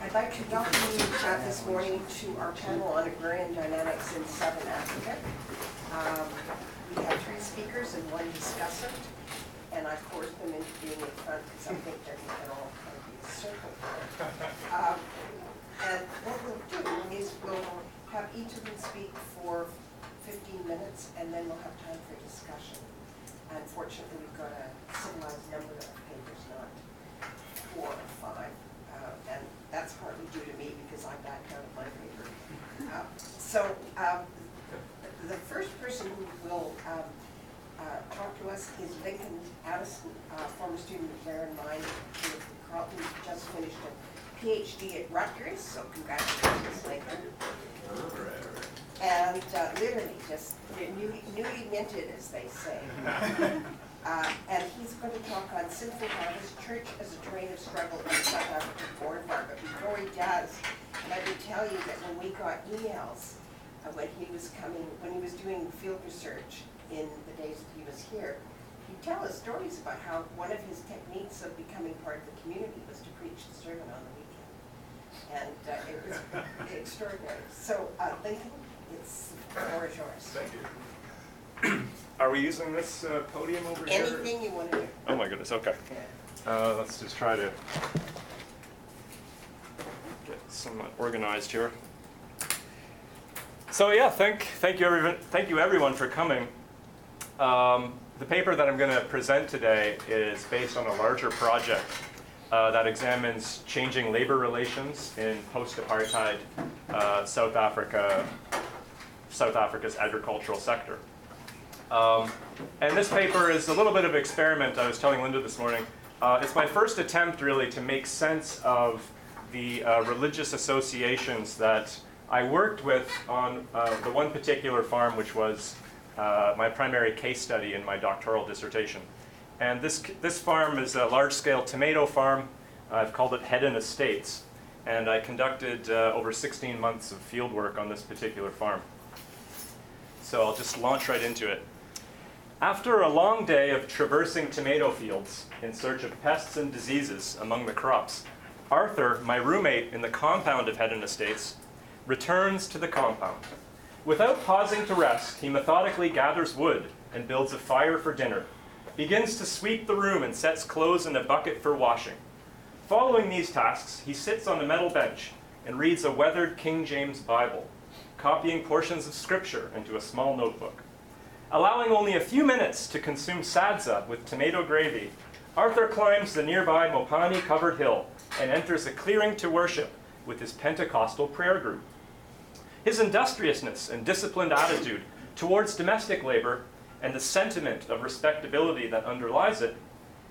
I'd like to welcome you this morning to our panel on agrarian dynamics in Southern Africa. We have 3 speakers and 1 discussant, and I've forced them into being in front because I think they're going to all kind of be a circle here. And what we'll do is we'll have each of them speak for 15 minutes, and then we'll have time for discussion. Unfortunately, we've got a civilized number of papers, not 4 or 5. And that's partly due to me because I backed out of my paper. The first person who will talk to us is Lincoln Addison, former student of Baron Mine from Carleton, just finished a PhD at Rutgers, so congratulations, Lincoln. And literally just newly minted, as they say. And he's going to talk on Sinful Harvest, Church as a Terrain of Struggle in the South African Board Farm. But before he does, and I would tell you that when we got emails when he was doing field research in the days that he was here, he'd tell us stories about how one of his techniques of becoming part of the community was to preach the sermon on the weekend. And it was extraordinary. So, Lincoln, the floor is yours. Thank you. Are we using this podium over here? Anything you want to do. Oh my goodness, okay. Yeah. Let's just try to get somewhat organized here. So yeah, thank you everyone for coming. The paper that I'm going to present today is based on a larger project that examines changing labor relations in post-apartheid South Africa's agricultural sector. And this paper is a little bit of an experiment. I was telling Linda this morning. It's my first attempt, really, to make sense of the religious associations that I worked with on the one particular farm, which was my primary case study in my doctoral dissertation. And this farm is a large-scale tomato farm. I've called it Hedden Estates. And I conducted over 16 months of field work on this particular farm. So I'll just launch right into it. After a long day of traversing tomato fields in search of pests and diseases among the crops, Arthur, my roommate in the compound of Hedden Estates, returns to the compound. Without pausing to rest, he methodically gathers wood and builds a fire for dinner, begins to sweep the room and sets clothes in a bucket for washing. Following these tasks, he sits on a metal bench and reads a weathered King James Bible, copying portions of scripture into a small notebook. Allowing only a few minutes to consume sadza with tomato gravy, Arthur climbs the nearby Mopani-covered hill and enters a clearing to worship with his Pentecostal prayer group. His industriousness and disciplined attitude towards domestic labor and the sentiment of respectability that underlies it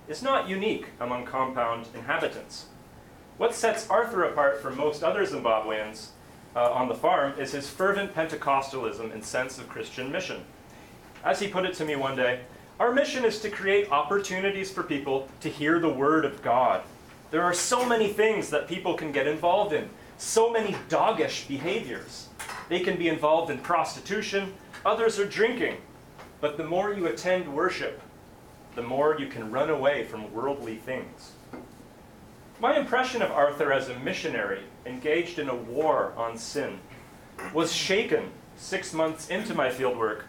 is not unique among compound inhabitants. What sets Arthur apart from most other Zimbabweans on the farm is his fervent Pentecostalism and sense of Christian mission. As he put it to me one day, our mission is to create opportunities for people to hear the word of God. There are so many things that people can get involved in, so many doggish behaviors. They can be involved in prostitution, others are drinking. But the more you attend worship, the more you can run away from worldly things. My impression of Arthur as a missionary engaged in a war on sin was shaken 6 months into my fieldwork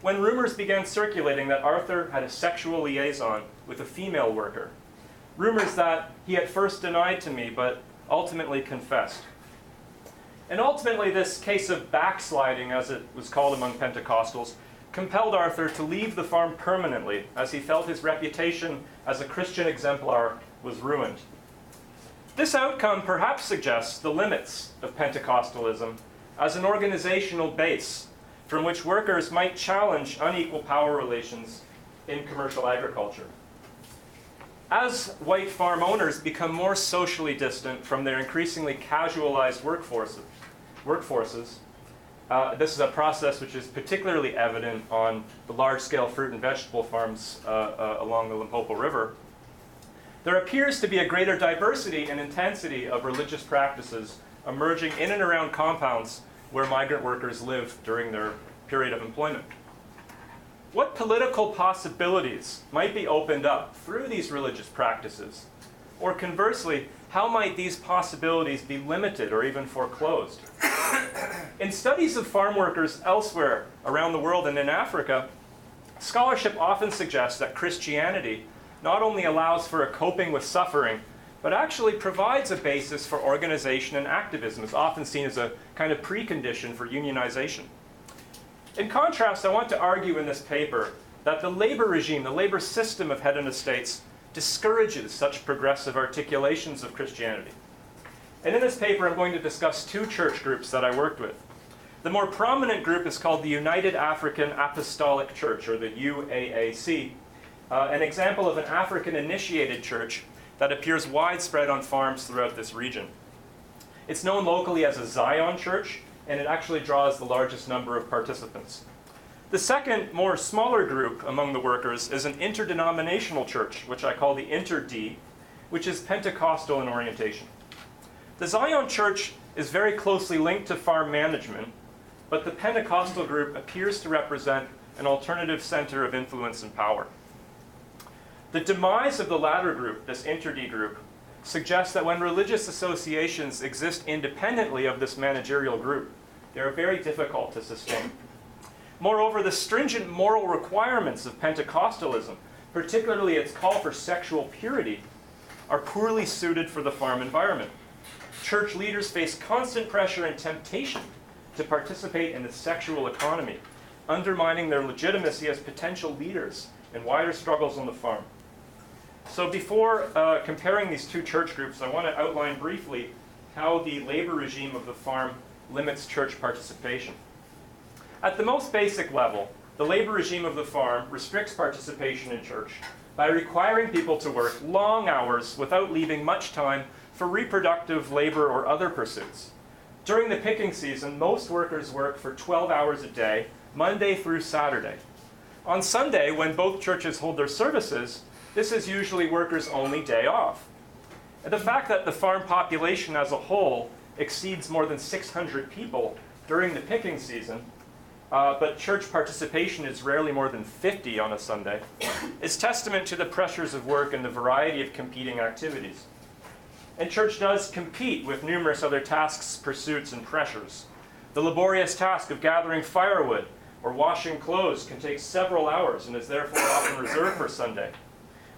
when rumors began circulating that Arthur had a sexual liaison with a female worker. Rumors that he had first denied to me, but ultimately confessed. And ultimately, this case of backsliding, as it was called among Pentecostals, compelled Arthur to leave the farm permanently, as he felt his reputation as a Christian exemplar was ruined. This outcome perhaps suggests the limits of Pentecostalism as an organizational base from which workers might challenge unequal power relations in commercial agriculture. As white farm owners become more socially distant from their increasingly casualized workforces, this is a process which is particularly evident on the large-scale fruit and vegetable farms along the Limpopo River, there appears to be a greater diversity and intensity of religious practices emerging in and around compounds where migrant workers live during their period of employment. What political possibilities might be opened up through these religious practices? Or conversely, how might these possibilities be limited or even foreclosed? In studies of farm workers elsewhere around the world and in Africa, scholarship often suggests that Christianity not only allows for a coping with suffering, but actually provides a basis for organization and activism. It's often seen as a kind of precondition for unionization. In contrast, I want to argue in this paper that the labor regime, the labor system of hedonist states, discourages such progressive articulations of Christianity. And in this paper, I'm going to discuss two church groups that I worked with. The more prominent group is called the United African Apostolic Church, or the UAAC, an example of an African-initiated church that appears widespread on farms throughout this region. It's known locally as a Zion church, and it actually draws the largest number of participants. The second, more smaller group among the workers is an interdenominational church, which I call the Inter-D, which is Pentecostal in orientation. The Zion church is very closely linked to farm management, but the Pentecostal group appears to represent an alternative center of influence and power. The demise of the latter group, this Inter-D group, suggests that when religious associations exist independently of this managerial group, they are very difficult to sustain. Moreover, the stringent moral requirements of Pentecostalism, particularly its call for sexual purity, are poorly suited for the farm environment. Church leaders face constant pressure and temptation to participate in the sexual economy, undermining their legitimacy as potential leaders in wider struggles on the farm. So before comparing these two church groups, I want to outline briefly how the labor regime of the farm limits church participation. At the most basic level, the labor regime of the farm restricts participation in church by requiring people to work long hours without leaving much time for reproductive labor or other pursuits. During the picking season, most workers work for 12 hours a day, Monday through Saturday. On Sunday, when both churches hold their services, this is usually workers' only day off. And the fact that the farm population as a whole exceeds more than 600 people during the picking season, but church participation is rarely more than 50 on a Sunday, is testament to the pressures of work and the variety of competing activities. And church does compete with numerous other tasks, pursuits, and pressures. The laborious task of gathering firewood or washing clothes can take several hours and is therefore often reserved for Sunday.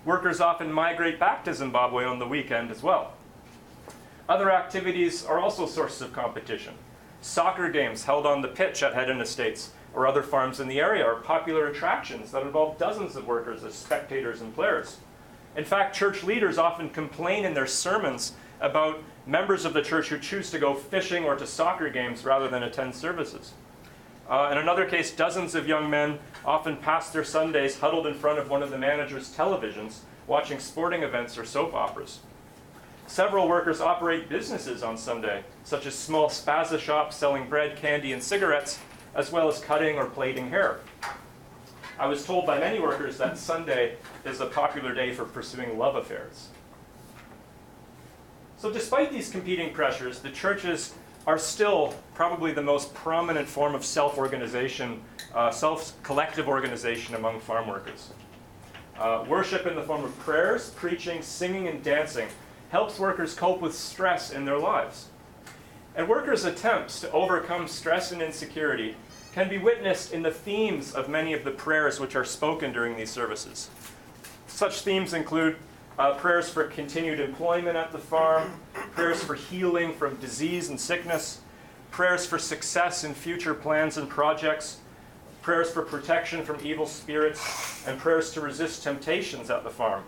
Workers often migrate back to Zimbabwe on the weekend as well. Other activities are also sources of competition. Soccer games held on the pitch at Hedon Estates or other farms in the area are popular attractions that involve dozens of workers as spectators and players. In fact, church leaders often complain in their sermons about members of the church who choose to go fishing or to soccer games rather than attend services. In another case, dozens of young men often pass their Sundays huddled in front of one of the manager's televisions, watching sporting events or soap operas. Several workers operate businesses on Sunday, such as small spaza shops selling bread, candy, and cigarettes, as well as cutting or plaiting hair. I was told by many workers that Sunday is a popular day for pursuing love affairs. So despite these competing pressures, the churches are still probably the most prominent form of self-organization, collective organization among farm workers. Worship in the form of prayers, preaching, singing, and dancing helps workers cope with stress in their lives. And workers' attempts to overcome stress and insecurity can be witnessed in the themes of many of the prayers which are spoken during these services. Such themes include prayers for continued employment at the farm, prayers for healing from disease and sickness, prayers for success in future plans and projects, prayers for protection from evil spirits, and prayers to resist temptations at the farm.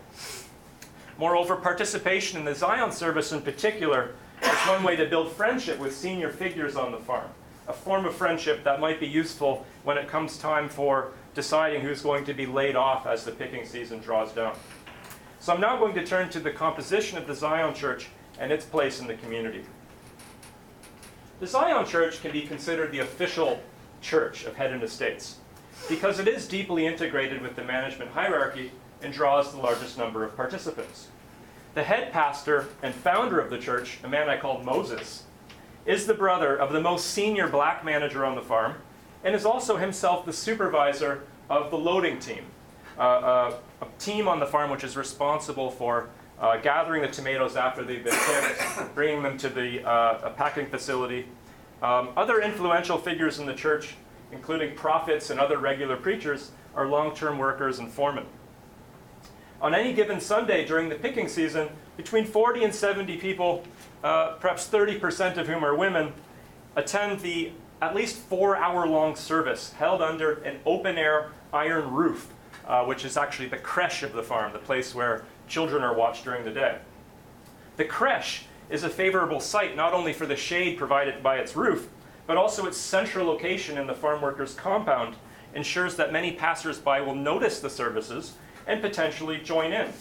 Moreover, participation in the Zion service in particular is one way to build friendship with senior figures on the farm, a form of friendship that might be useful when it comes time for deciding who's going to be laid off as the picking season draws down. So I'm now going to turn to the composition of the Zion Church and its place in the community. The Zion Church can be considered the official church of Hedon Estates because it is deeply integrated with the management hierarchy and draws the largest number of participants. The head pastor and founder of the church, a man I called Moses, is the brother of the most senior black manager on the farm and is also himself the supervisor of the loading team, a team on the farm which is responsible for gathering the tomatoes after they've been picked, bringing them to the packing facility. Other influential figures in the church, including prophets and other regular preachers, are long-term workers and foremen. On any given Sunday during the picking season, between 40 and 70 people, perhaps 30% of whom are women, attend the at least 4-hour-long service held under an open-air iron roof, which is actually the creche of the farm, the place where children are watched during the day. The creche is a favorable site not only for the shade provided by its roof, but also its central location in the farm workers' compound ensures that many passers-by will notice the services and potentially join in.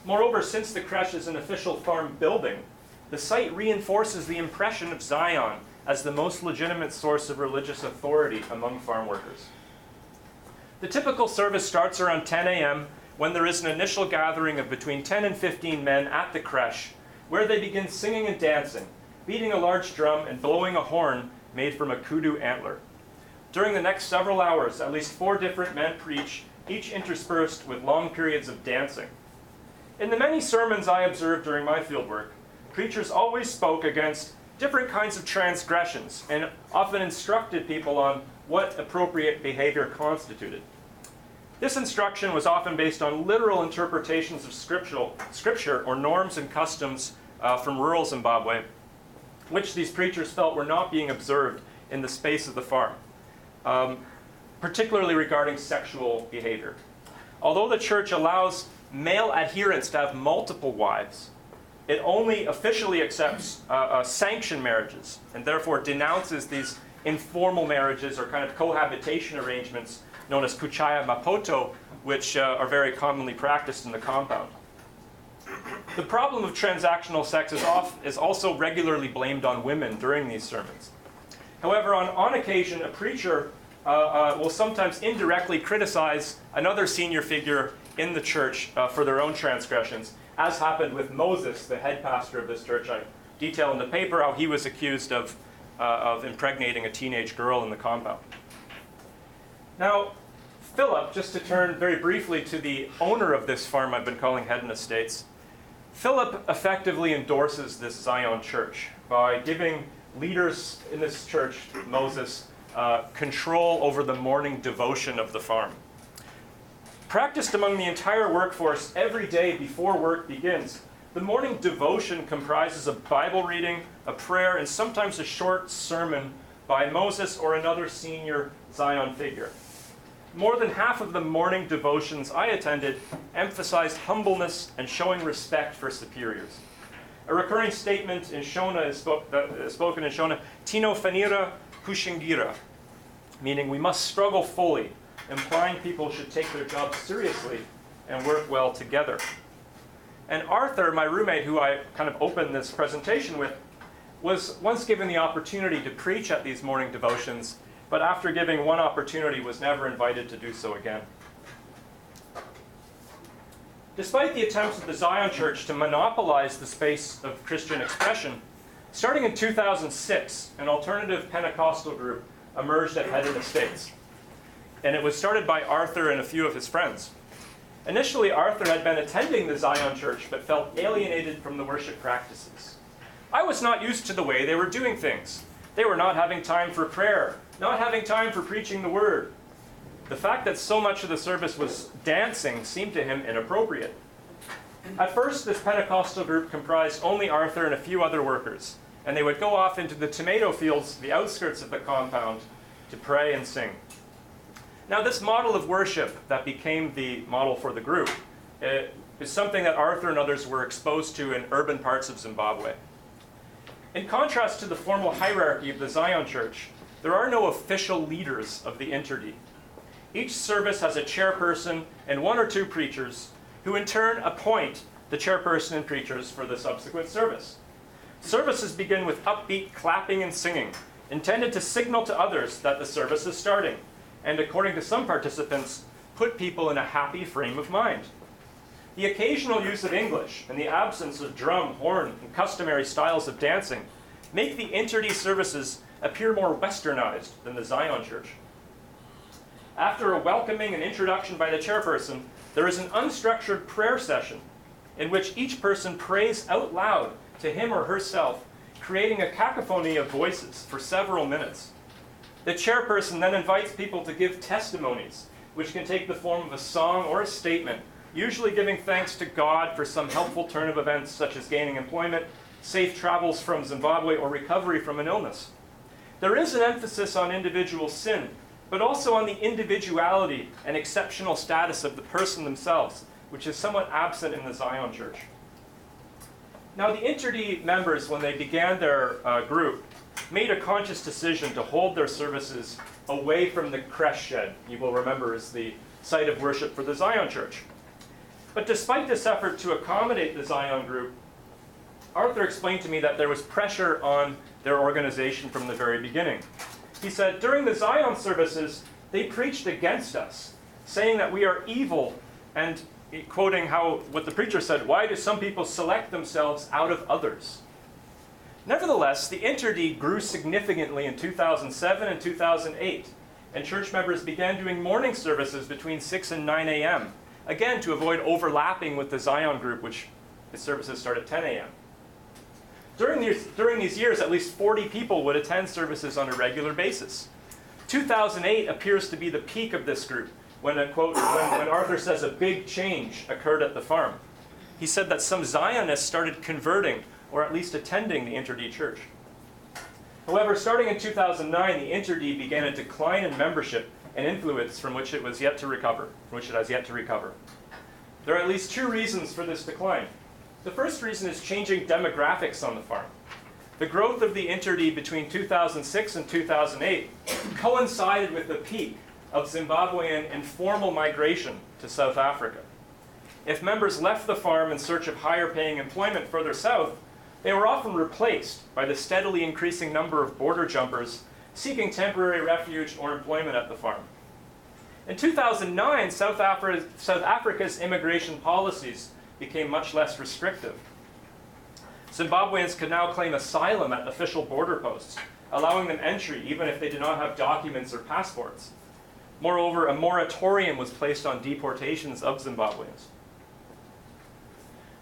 Moreover, since the creche is an official farm building, the site reinforces the impression of Zion as the most legitimate source of religious authority among farm workers. The typical service starts around 10 a.m. when there is an initial gathering of between 10 and 15 men at the creche, where they begin singing and dancing, beating a large drum and blowing a horn made from a kudu antler. During the next several hours, at least 4 different men preach, each interspersed with long periods of dancing. In the many sermons I observed during my fieldwork, preachers always spoke against different kinds of transgressions and often instructed people on what appropriate behavior constituted. This instruction was often based on literal interpretations of scripture or norms and customs from rural Zimbabwe, which these preachers felt were not being observed in the space of the farm, particularly regarding sexual behavior. Although the church allows male adherents to have multiple wives, it only officially accepts sanctioned marriages and therefore denounces these informal marriages or kind of cohabitation arrangements known as kuchaya mapoto, which are very commonly practiced in the compound. The problem of transactional sex is also regularly blamed on women during these sermons. However, on occasion, a preacher will sometimes indirectly criticize another senior figure in the church for their own transgressions, as happened with Moses, the head pastor of this church. I detail in the paper how he was accused of impregnating a teenage girl in the compound. Now, Philip, just to turn very briefly to the owner of this farm I've been calling Hedden Estates, Philip effectively endorses this Zion church by giving leaders in this church, Moses, control over the morning devotion of the farm. Practiced among the entire workforce every day before work begins, the morning devotion comprises of Bible reading, a prayer, and sometimes a short sermon by Moses or another senior Zion figure. More than half of the morning devotions I attended emphasized humbleness and showing respect for superiors. A recurring statement in Shona is spoken in Shona, Tino Fanira Kushingira, meaning we must struggle fully, implying people should take their jobs seriously and work well together. And Arthur, my roommate, who I kind of opened this presentation with, was once given the opportunity to preach at these morning devotions, but after giving one opportunity was never invited to do so again. Despite the attempts of the Zion Church to monopolize the space of Christian expression, starting in 2006, an alternative Pentecostal group emerged at Hedden Estates. And it was started by Arthur and a few of his friends. Initially, Arthur had been attending the Zion Church, but felt alienated from the worship practices. I was not used to the way they were doing things. They were not having time for prayer, not having time for preaching the word. The fact that so much of the service was dancing seemed to him inappropriate. At first, this Pentecostal group comprised only Arthur and a few other workers, and they would go off into the tomato fields, the outskirts of the compound, to pray and sing. Now, this model of worship that became the model for the group is something that Arthur and others were exposed to in urban parts of Zimbabwe. In contrast to the formal hierarchy of the Zion Church, there are no official leaders of the interdy. Each service has a chairperson and 1 or 2 preachers who in turn appoint the chairperson and preachers for the subsequent service. Services begin with upbeat clapping and singing, intended to signal to others that the service is starting, and according to some participants, put people in a happy frame of mind. The occasional use of English and the absence of drum, horn, and customary styles of dancing make the interdy services appear more westernized than the Zion Church. After a welcoming and introduction by the chairperson, there is an unstructured prayer session in which each person prays out loud to him or herself, creating a cacophony of voices for several minutes. The chairperson then invites people to give testimonies, which can take the form of a song or a statement, usually giving thanks to God for some helpful turn of events such as gaining employment, safe travels from Zimbabwe, or recovery from an illness. There is an emphasis on individual sin, but also on the individuality and exceptional status of the person themselves, which is somewhat absent in the Zion Church. Now, the Interde members, when they began their group, made a conscious decision to hold their services away from the creche shed, you will remember is the site of worship for the Zion Church. But despite this effort to accommodate the Zion group, Arthur explained to me that there was pressure on their organization from the very beginning. He said, during the Zion services, they preached against us, saying that we are evil, and quoting what the preacher said, why do some people select themselves out of others? Nevertheless, the Interde grew significantly in 2007 and 2008, and church members began doing morning services between 6 and 9 a.m., again to avoid overlapping with the Zion group, which the services start at 10 a.m. During these years, at least 40 people would attend services on a regular basis. 2008 appears to be the peak of this group, when Arthur says a big change occurred at the farm. He said that some Zionists started converting, or at least attending the Interde church. However, starting in 2009, the Interde began a decline in membership and influence from which it has yet to recover. There are at least two reasons for this decline. The first reason is changing demographics on the farm. The growth of the Interde between 2006 and 2008 coincided with the peak of Zimbabwean informal migration to South Africa. If members left the farm in search of higher paying employment further south, they were often replaced by the steadily increasing number of border jumpers seeking temporary refuge or employment at the farm. In 2009, South Africa's immigration policies became much less restrictive. Zimbabweans could now claim asylum at official border posts, allowing them entry even if they did not have documents or passports. Moreover, a moratorium was placed on deportations of Zimbabweans.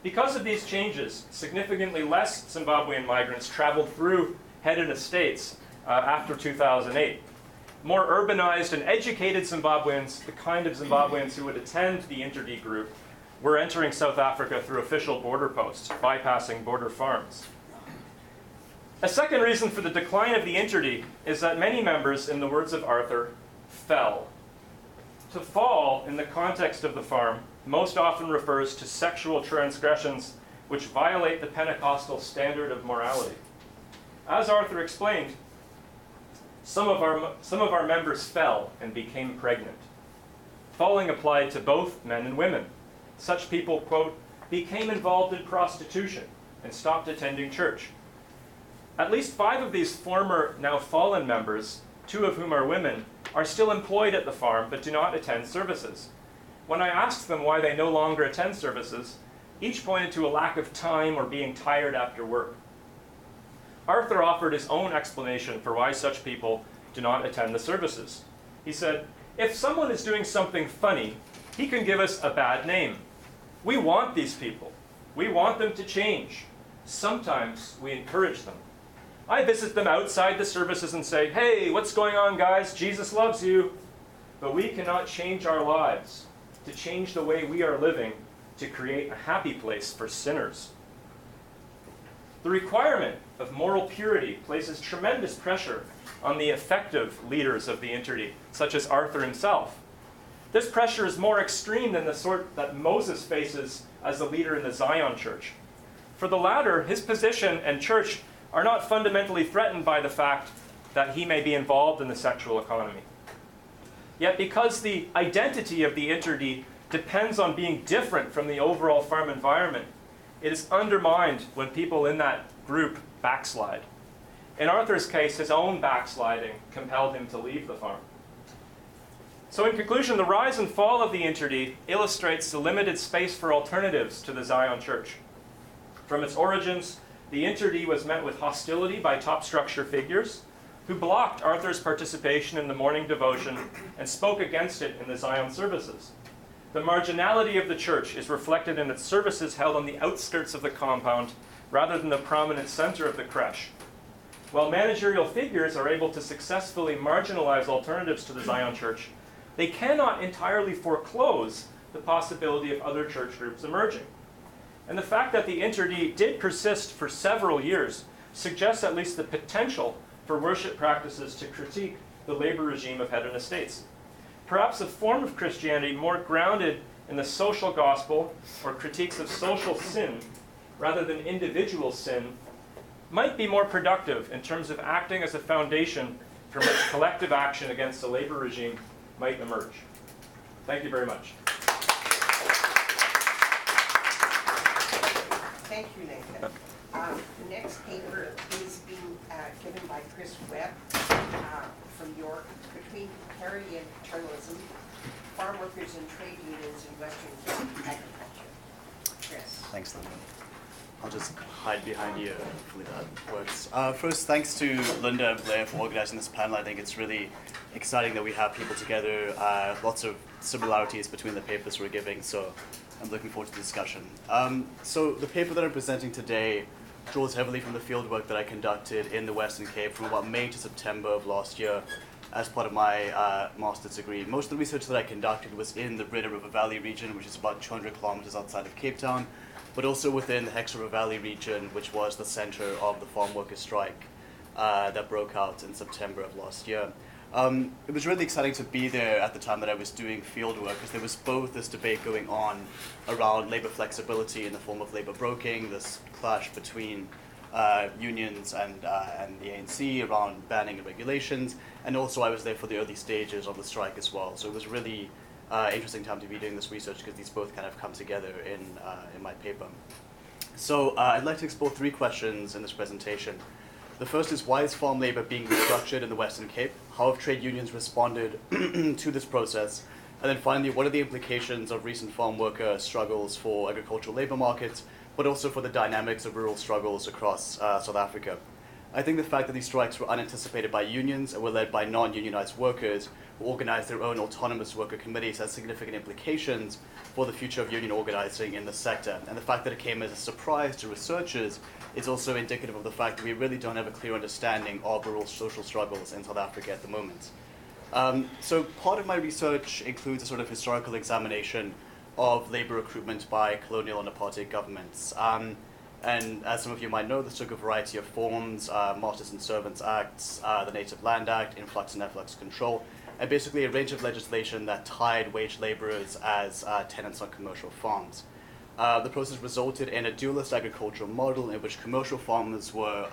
Because of these changes, significantly less Zimbabwean migrants traveled through headed estates after 2008. More urbanized and educated Zimbabweans, the kind of Zimbabweans who would attend the Interde group, were entering South Africa through official border posts, bypassing border farms. A second reason for the decline of the Interde is that many members, in the words of Arthur, fell. To fall, in the context of the farm, most often refers to sexual transgressions which violate the Pentecostal standard of morality. As Arthur explained, some of our members fell and became pregnant. Falling applied to both men and women. Such people, quote, became involved in prostitution and stopped attending church. At least 5 of these former, now fallen members, 2 of whom are women, are still employed at the farm but do not attend services. When I asked them why they no longer attend services, each pointed to a lack of time or being tired after work. Arthur offered his own explanation for why such people do not attend the services. He said, if someone is doing something funny, he can give us a bad name. We want these people. We want them to change. Sometimes we encourage them. I visit them outside the services and say, hey, what's going on, guys? Jesus loves you. But we cannot change our lives to change the way we are living to create a happy place for sinners. The requirement of moral purity places tremendous pressure on the effective leaders of the Interde, such as Arthur himself. This pressure is more extreme than the sort that Moses faces as the leader in the Zion church. For the latter, his position and church are not fundamentally threatened by the fact that he may be involved in the sexual economy. Yet because the identity of the Interde depends on being different from the overall farm environment, it is undermined when people in that group backslide. In Arthur's case, his own backsliding compelled him to leave the farm. So in conclusion, the rise and fall of the Interde illustrates the limited space for alternatives to the Zion church. From its origins, the Interde was met with hostility by top structure figures who blocked Arthur's participation in the morning devotion and spoke against it in the Zion services. The marginality of the church is reflected in its services held on the outskirts of the compound rather than the prominent center of the creche. While managerial figures are able to successfully marginalize alternatives to the Zion Church, they cannot entirely foreclose the possibility of other church groups emerging. And the fact that the interdit did persist for several years suggests at least the potential for worship practices to critique the labor regime of hedonist states. Perhaps a form of Christianity more grounded in the social gospel or critiques of social sin rather than individual sin might be more productive in terms of acting as a foundation from which collective action against the labor regime might emerge. Thank you very much. Thank you, Nathan. The next paper is being given by Chris Webb from York, Between Parity and Paternalism, Farm Workers and Trade Unions in Western Agriculture. Chris. Thanks, Linda. I'll just hide behind you. Hopefully that works. First, thanks to Linda and Blair for organizing this panel. I think it's really exciting that we have people together. Lots of similarities between the papers we're giving, so I'm looking forward to the discussion. So the paper that I'm presenting today draws heavily from the fieldwork that I conducted in the Western Cape from about May to September of last year as part of my master's degree. Most of the research that I conducted was in the Breda River Valley region, which is about 200 kilometers outside of Cape Town, but also within the Hex River Valley region, which was the center of the farm workers' strike that broke out in September of last year. It was really exciting to be there at the time that I was doing field work, because there was both this debate going on around labor flexibility in the form of labor broking, this clash between unions and the ANC around banning and regulations, and also I was there for the early stages of the strike as well. So it was really interesting time to be doing this research, because these both kind of come together in my paper. So I'd like to explore three questions in this presentation. The first is, why is farm labor being restructured in the Western Cape? How have trade unions responded to this process? And then finally, what are the implications of recent farm worker struggles for agricultural labor markets, but also for the dynamics of rural struggles across South Africa? I think the fact that these strikes were unanticipated by unions and were led by non-unionized workers who organized their own autonomous worker committees has significant implications for the future of union organizing in the sector. And the fact that it came as a surprise to researchers is also indicative of the fact that we really don't have a clear understanding of rural social struggles in South Africa at the moment. So part of my research includes a sort of historical examination of labor recruitment by colonial and apartheid governments. And as some of you might know, this took a variety of forms: Masters and Servants Acts, the Native Land Act, influx and efflux control, and basically a range of legislation that tied wage laborers as tenants on commercial farms. The process resulted in a dualist agricultural model in which commercial farmers were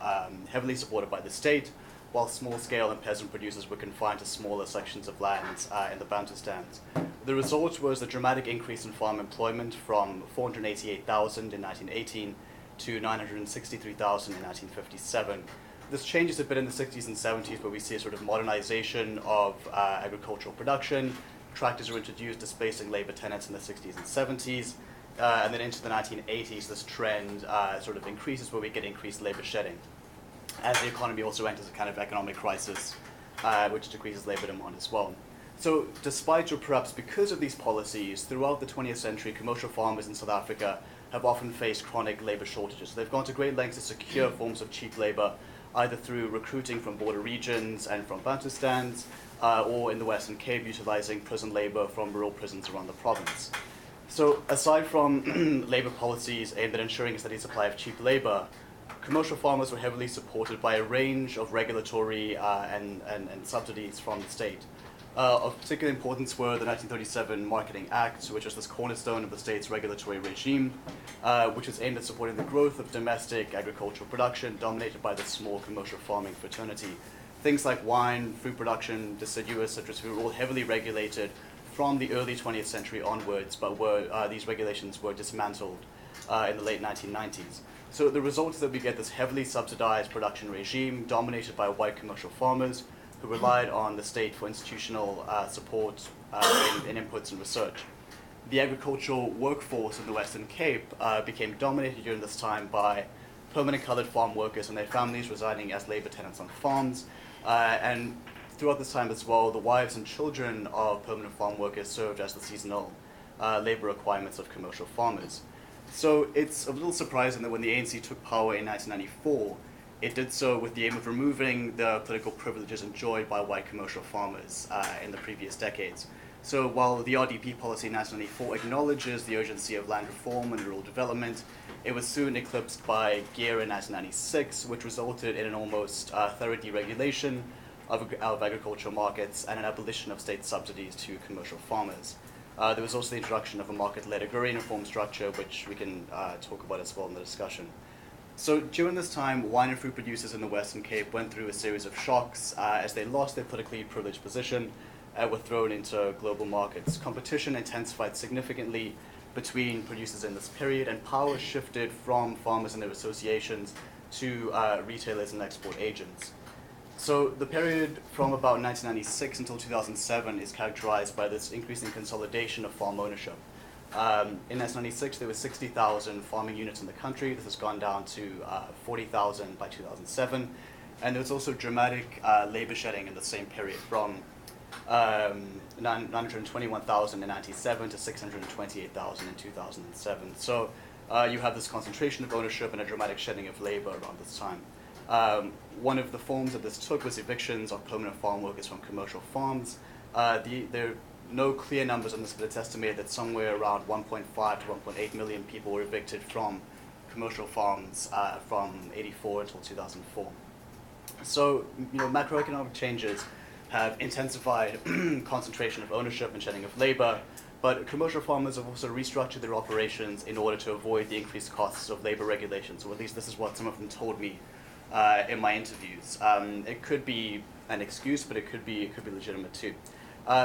heavily supported by the state, while small-scale and peasant producers were confined to smaller sections of land in the Bantustans. The result was a dramatic increase in farm employment from 488,000 in 1918 to 963,000 in 1957. This changes a bit in the 60s and 70s, where we see a sort of modernization of agricultural production. Tractors were introduced, displacing labor tenants in the 60s and 70s. And then into the 1980s, this trend sort of increases, where we get increased labor shedding, as the economy also enters a kind of economic crisis, which decreases labor demand as well. So despite, or perhaps because of these policies, throughout the 20th century, commercial farmers in South Africa have often faced chronic labor shortages. They've gone to great lengths to secure forms of cheap labor, either through recruiting from border regions and from Bantustans, or in the Western Cape, utilizing prison labor from rural prisons around the province. So aside from labor policies aimed at ensuring a steady supply of cheap labor, commercial farmers were heavily supported by a range of regulatory and subsidies from the state. Of particular importance were the 1937 Marketing Act, which was this cornerstone of the state's regulatory regime, which was aimed at supporting the growth of domestic agricultural production dominated by the small commercial farming fraternity. Things like wine, fruit production, deciduous citrus fruit were all heavily regulated from the early 20th century onwards, but these regulations were dismantled in the late 1990s. So the result is that we get this heavily subsidized production regime dominated by white commercial farmers who relied on the state for institutional support in inputs and research. The agricultural workforce in the Western Cape became dominated during this time by permanent colored farm workers and their families residing as labor tenants on farms. And throughout this time as well, the wives and children of permanent farm workers served as the seasonal labor requirements of commercial farmers. So it's a little surprising that when the ANC took power in 1994, it did so with the aim of removing the political privileges enjoyed by white commercial farmers in the previous decades. So while the RDP policy in 1994 acknowledges the urgency of land reform and rural development, it was soon eclipsed by GEAR in 1996, which resulted in an almost thorough deregulation of agricultural markets and an abolition of state subsidies to commercial farmers. There was also the introduction of a market-led agrarian reform structure, which we can talk about as well in the discussion. So during this time, wine and fruit producers in the Western Cape went through a series of shocks as they lost their politically privileged position and were thrown into global markets. Competition intensified significantly between producers in this period, and power shifted from farmers and their associations to retailers and export agents. So the period from about 1996 until 2007 is characterized by this increasing consolidation of farm ownership. In 1996, there were 60,000 farming units in the country. This has gone down to 40,000 by 2007. And there was also dramatic labor shedding in the same period, from 921,000 in 1997 to 628,000 in 2007. So you have this concentration of ownership and a dramatic shedding of labor around this time. One of the forms that this took was evictions of permanent farm workers from commercial farms. There are no clear numbers on this, but it's estimated that somewhere around 1.5 to 1.8 million people were evicted from commercial farms from 84 until 2004. So, macroeconomic changes have intensified concentration of ownership and shedding of labor, but commercial farmers have also restructured their operations in order to avoid the increased costs of labor regulations, or at least this is what some of them told me in my interviews. It could be an excuse, but it could be legitimate too.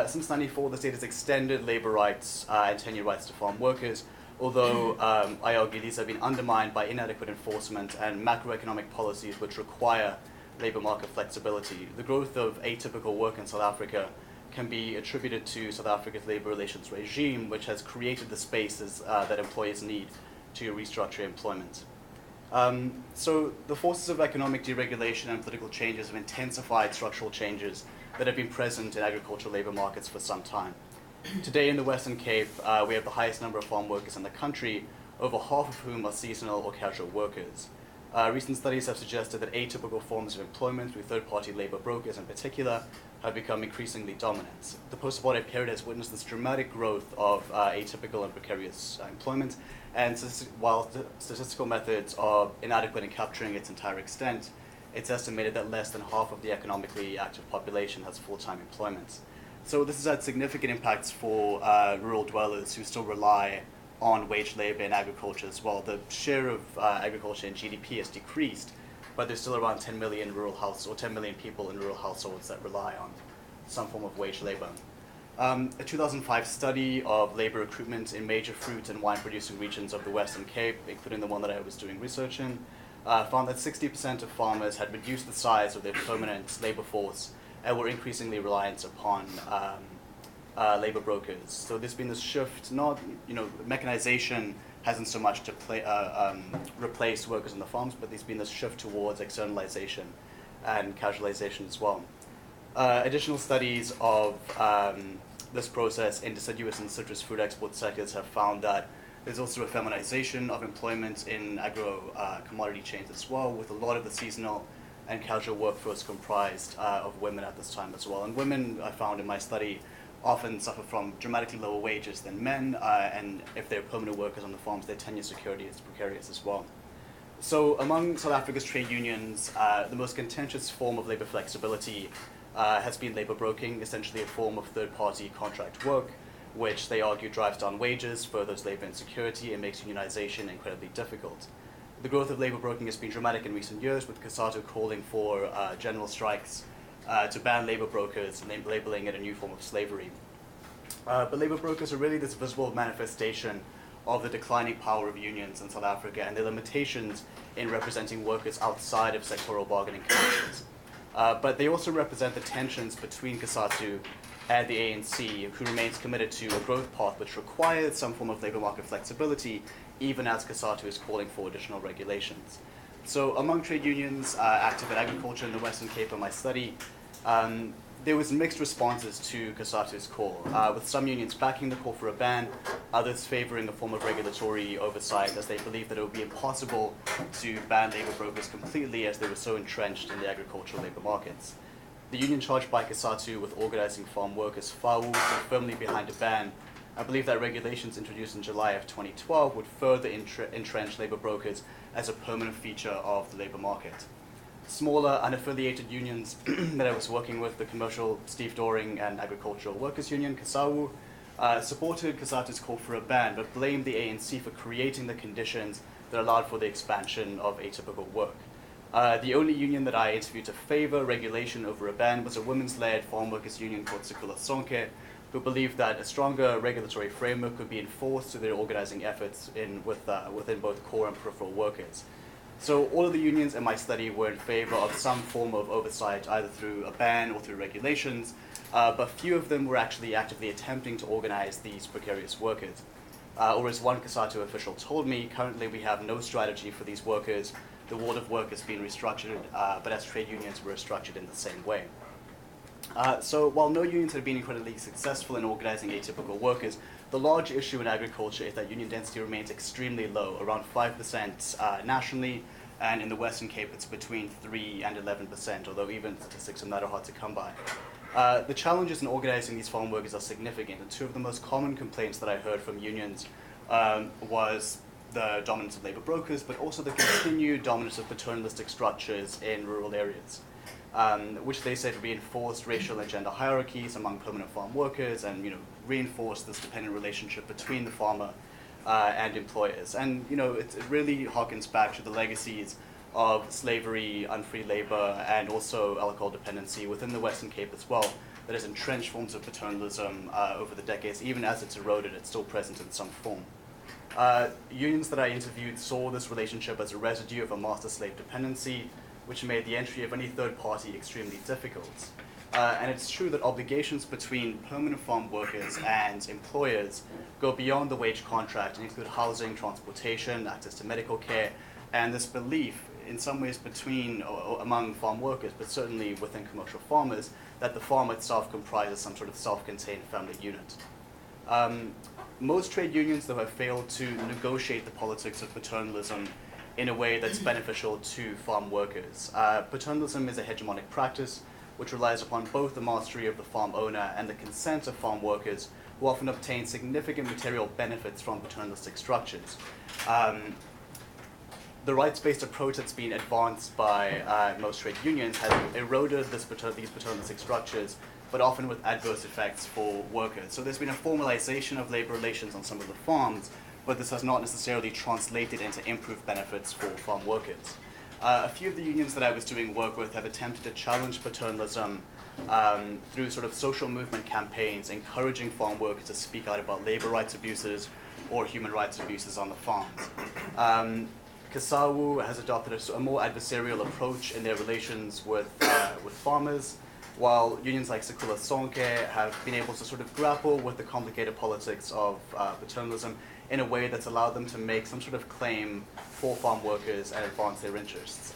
Since '94, the state has extended labor rights and tenure rights to farm workers, although I argue these have been undermined by inadequate enforcement and macroeconomic policies which require labor market flexibility. The growth of atypical work in South Africa can be attributed to South Africa's labor relations regime, which has created the spaces that employers need to restructure employment. So the forces of economic deregulation and political changes have intensified structural changes that have been present in agricultural labor markets for some time. Today in the Western Cape, we have the highest number of farm workers in the country, over half of whom are seasonal or casual workers. Recent studies have suggested that atypical forms of employment through third-party labor brokers in particular have become increasingly dominant. The post-apartheid period has witnessed this dramatic growth of atypical and precarious employment, and while statistical methods are inadequate in capturing its entire extent, it's estimated that less than half of the economically active population has full-time employment. So this has had significant impacts for rural dwellers who still rely on wage labor in agriculture as well. The share of agriculture in GDP has decreased, but there's still around 10 million rural households, or 10 million people in rural households that rely on some form of wage labor. A 2005 study of labor recruitment in major fruit and wine producing regions of the Western Cape, including the one that I was doing research in, found that 60% of farmers had reduced the size of their permanent labor force and were increasingly reliant upon labor brokers. So there's been this shift, mechanization hasn't so much to replace workers on the farms, but there's been this shift towards externalization and casualization as well. Additional studies of this process in deciduous and citrus fruit export sectors have found that there's also a feminization of employment in agro-commodity chains as well, with a lot of the seasonal and casual workforce comprised of women at this time as well. And women, I found in my study, often suffer from dramatically lower wages than men, and if they're permanent workers on the farms, their tenure security is precarious as well. So among South Africa's trade unions, the most contentious form of labor flexibility has been labor broking, essentially a form of third-party contract work, which they argue drives down wages, furthers labor insecurity, and makes unionization incredibly difficult. The growth of labor broking has been dramatic in recent years, with CAAS calling for general strikes to ban labor brokers, labeling it a new form of slavery. But labor brokers are really this visible manifestation of the declining power of unions in South Africa and their limitations in representing workers outside of sectoral bargaining councils. But they also represent the tensions between CAAS and the ANC, who remains committed to a growth path which requires some form of labor market flexibility, even as CAAS is calling for additional regulations. So among trade unions active in agriculture in the Western Cape in my study, there was mixed responses to CAAS's call, with some unions backing the call for a ban, others favoring a form of regulatory oversight as they believed that it would be impossible to ban labor brokers completely as they were so entrenched in the agricultural labor markets. The union charged by CAAS with organizing farm workers, FAWU, stood firmly behind a ban. I believe that regulations introduced in July of 2012 would further entrench labor brokers as a permanent feature of the labor market. Smaller, unaffiliated unions that I was working with, the Commercial Stevedoring and Agricultural Workers Union, CAAS, supported CAAS's call for a ban, but blamed the ANC for creating the conditions that allowed for the expansion of atypical work. The only union that I interviewed to favor regulation over a ban was a women's-led farm workers union called CAAS, who believed that a stronger regulatory framework could be enforced to their organizing efforts within both core and peripheral workers. So all of the unions in my study were in favor of some form of oversight, either through a ban or through regulations, but few of them were actually actively attempting to organize these precarious workers. Or as one CAAS official told me, currently we have no strategy for these workers. The world of work has been restructured, but as trade unions were structured in the same way. So while no unions have been incredibly successful in organizing atypical workers, the large issue in agriculture is that union density remains extremely low, around 5% nationally, and in the Western Cape it's between 3 and 11%, although even statistics on that are hard to come by. The challenges in organizing these farm workers are significant, and two of the most common complaints that I heard from unions was the dominance of labor brokers, but also the continued dominance of paternalistic structures in rural areas, which they said reinforced racial and gender hierarchies among permanent farm workers and reinforced this dependent relationship between the farmer and employers. And it really harkens back to the legacies of slavery, unfree labor, and also alcohol dependency within the Western Cape as well, that has entrenched forms of paternalism over the decades. Even as it's eroded, it's still present in some form. Unions that I interviewed saw this relationship as a residue of a master-slave dependency, which made the entry of any third party extremely difficult. And it's true that obligations between permanent farm workers and employers go beyond the wage contract and include housing, transportation, access to medical care, and this belief in some ways between or among farm workers, but certainly within commercial farmers, that the farm itself comprises some sort of self-contained family unit. Most trade unions, though, have failed to negotiate the politics of paternalism in a way that's beneficial to farm workers. Paternalism is a hegemonic practice which relies upon both the mastery of the farm owner and the consent of farm workers, who often obtain significant material benefits from paternalistic structures. The rights-based approach that's been advanced by most trade unions has eroded these paternalistic structures, but often with adverse effects for workers. So there's been a formalization of labor relations on some of the farms, but this has not necessarily translated into improved benefits for farm workers. A few of the unions that I was doing work with have attempted to challenge paternalism through sort of social movement campaigns, encouraging farm workers to speak out about labor rights abuses or human rights abuses on the farms. CAAS has adopted a more adversarial approach in their relations with farmers, while unions like CAAS have been able to sort of grapple with the complicated politics of paternalism in a way that's allowed them to make some sort of claim for farm workers and advance their interests.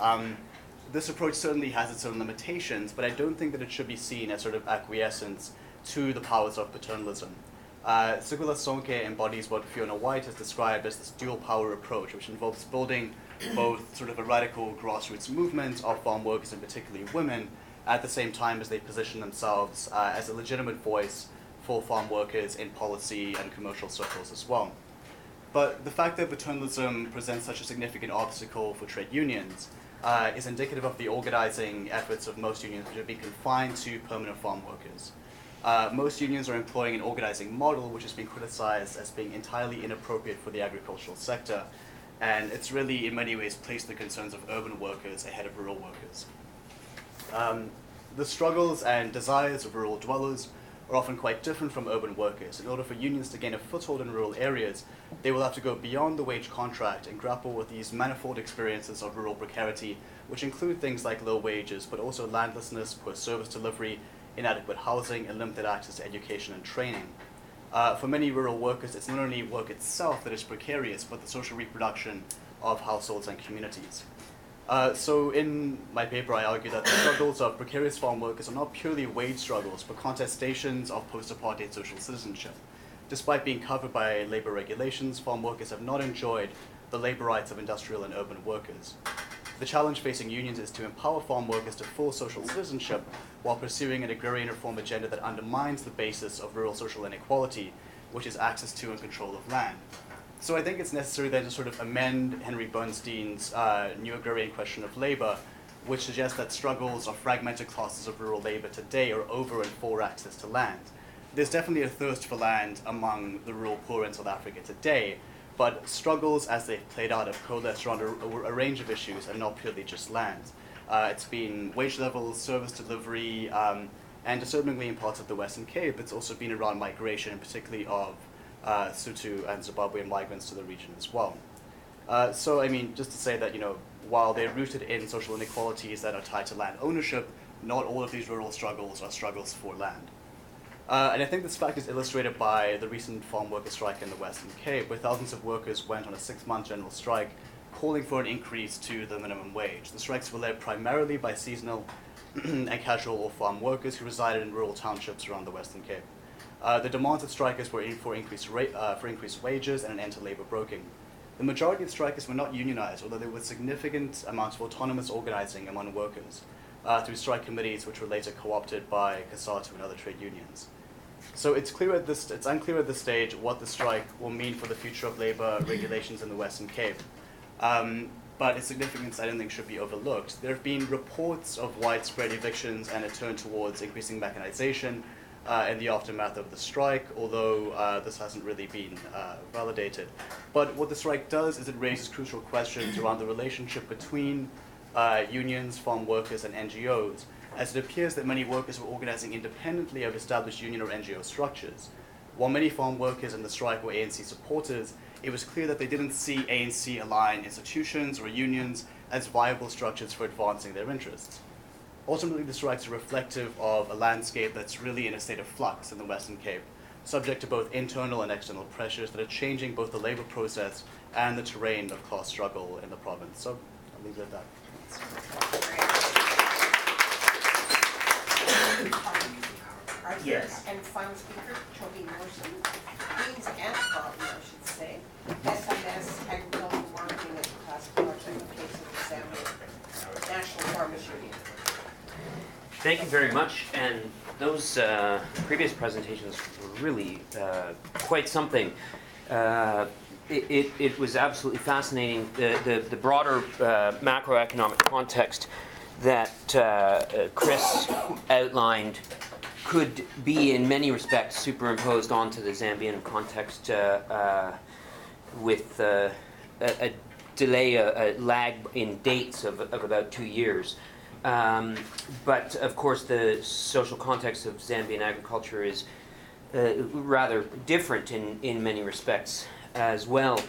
This approach certainly has its own limitations, but I don't think that it should be seen as sort of acquiescence to the powers of paternalism. CAAS embodies what Fiona White has described as this dual power approach, which involves building both sort of a radical grassroots movement of farm workers, and particularly women, at the same time as they position themselves as a legitimate voice for farm workers in policy and commercial circles as well. But the fact that paternalism presents such a significant obstacle for trade unions is indicative of the organizing efforts of most unions, which have been confined to permanent farm workers. Most unions are employing an organizing model which has been criticized as being entirely inappropriate for the agricultural sector, and it's really in many ways placed the concerns of urban workers ahead of rural workers. The struggles and desires of rural dwellers are often quite different from urban workers. In order for unions to gain a foothold in rural areas, they will have to go beyond the wage contract and grapple with these manifold experiences of rural precarity, which include things like low wages, but also landlessness, poor service delivery, inadequate housing, and limited access to education and training. For many rural workers, it's not only work itself that is precarious, but the social reproduction of households and communities. So in my paper, I argue that the struggles of precarious farm workers are not purely wage struggles, but contestations of post-apartheid social citizenship. Despite being covered by labor regulations, farm workers have not enjoyed the labor rights of industrial and urban workers. The challenge facing unions is to empower farm workers to full social citizenship while pursuing an agrarian reform agenda that undermines the basis of rural social inequality, which is access to and control of land. So I think it's necessary then to sort of amend Henry Bernstein's new agrarian question of labor, which suggests that struggles of fragmented classes of rural labor today are over and for access to land. There's definitely a thirst for land among the rural poor in South Africa today, but struggles as they've played out have coalesced around a range of issues and not purely just land. It's been wage levels, service delivery, and disturbingly in parts of the Western Cape, it's also been around migration, particularly of Sotho and Zimbabwean migrants to the region as well. So, I mean, just to say that, while they're rooted in social inequalities that are tied to land ownership, not all of these rural struggles are struggles for land. And I think this fact is illustrated by the recent farm worker strike in the Western Cape, where thousands of workers went on a 6-month general strike, calling for an increase to the minimum wage. The strikes were led primarily by seasonal and casual or farm workers who resided in rural townships around the Western Cape. The demands of strikers were for increased wages and an end to labor broking. The majority of strikers were not unionized, although there was significant amounts of autonomous organizing among workers through strike committees, which were later co-opted by CAAS and other trade unions. So it's unclear at this stage what the strike will mean for the future of labor regulations in the Western Cape. But its significance, I don't think, should be overlooked. There have been reports of widespread evictions and a turn towards increasing mechanization in the aftermath of the strike, although this hasn't really been validated. But what the strike does is it raises crucial questions around the relationship between unions, farm workers, and NGOs, as it appears that many workers were organizing independently of established union or NGO structures. While many farm workers in the strike were ANC supporters, it was clear that they didn't see ANC-aligned institutions or unions as viable structures for advancing their interests. Ultimately, the strikes are reflective of a landscape that's really in a state of flux in the Western Cape, subject to both internal and external pressures that are changing both the labor process and the terrain of class struggle in the province. So I'll leave it at that. Yes. And final speaker, Toby Morrison, Dean's and Carleton, I should say, SMS Agricultural Marketing and Class Project in the case of the Zambia National Farmers Union. Thank you very much, and those previous presentations were really quite something. It was absolutely fascinating, the broader macroeconomic context that Chris outlined could be in many respects superimposed onto the Zambian context with a delay, a lag in dates of about 2 years. But of course the social context of Zambian agriculture is rather different in many respects as well.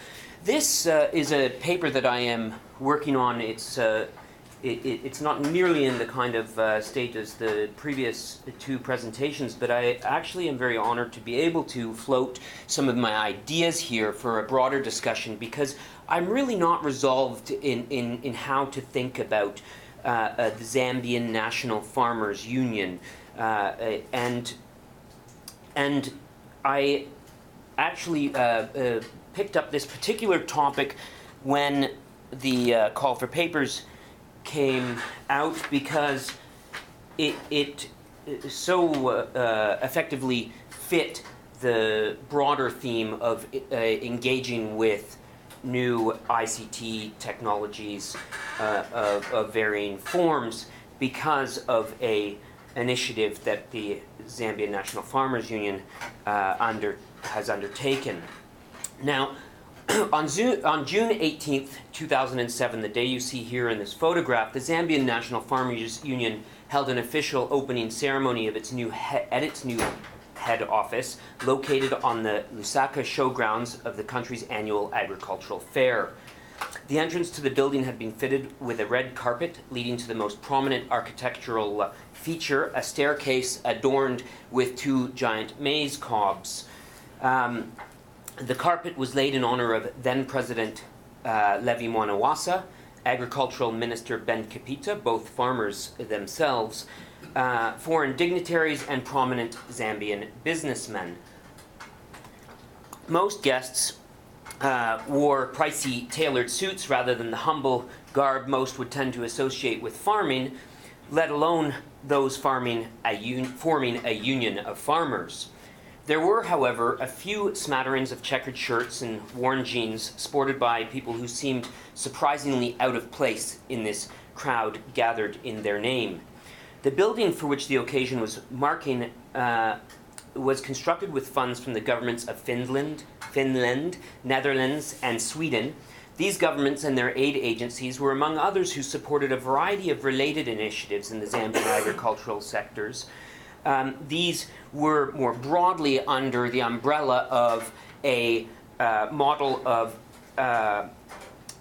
This is a paper that I am working on. It's not nearly in the kind of state as the previous 2 presentations, but I actually am very honored to be able to float some of my ideas here for a broader discussion, because I'm really not resolved in how to think about the Zambian National Farmers Union, and I actually picked up this particular topic when the call for papers came out, because it so effectively fit the broader theme of engaging with new ICT technologies of varying forms, because of a initiative that the Zambian National Farmers Union has undertaken. Now, on June 18th, 2007, the day you see here in this photograph, the Zambian National Farmers Union held an official opening ceremony of its new head office, located on the Lusaka showgrounds of the country's annual agricultural fair. The entrance to the building had been fitted with a red carpet leading to the most prominent architectural feature, a staircase adorned with 2 giant maize cobs. The carpet was laid in honor of then-President Levi Mwanawasa, Agricultural Minister Ben Kapita, both farmers themselves, foreign dignitaries, and prominent Zambian businessmen. Most guests wore pricey tailored suits rather than the humble garb most would tend to associate with farming, let alone those forming a union of farmers. There were, however, a few smatterings of checkered shirts and worn jeans sported by people who seemed surprisingly out of place in this crowd gathered in their name. The building for which the occasion was marking was constructed with funds from the governments of Finland, Netherlands, and Sweden. These governments and their aid agencies were among others who supported a variety of related initiatives in the Zambian agricultural sectors. These were more broadly under the umbrella of a model of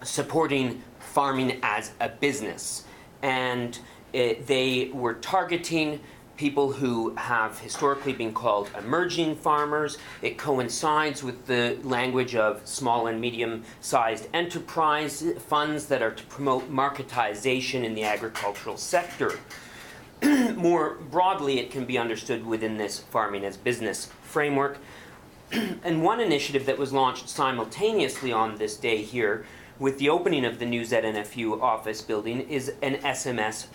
supporting farming as a business. And they were targeting people who have historically been called emerging farmers. It coincides with the language of small and medium-sized enterprise funds that are to promote marketization in the agricultural sector. More broadly, it can be understood within this farming as business framework. And one initiative that was launched simultaneously on this day here with the opening of the new ZNFU office building is an SMS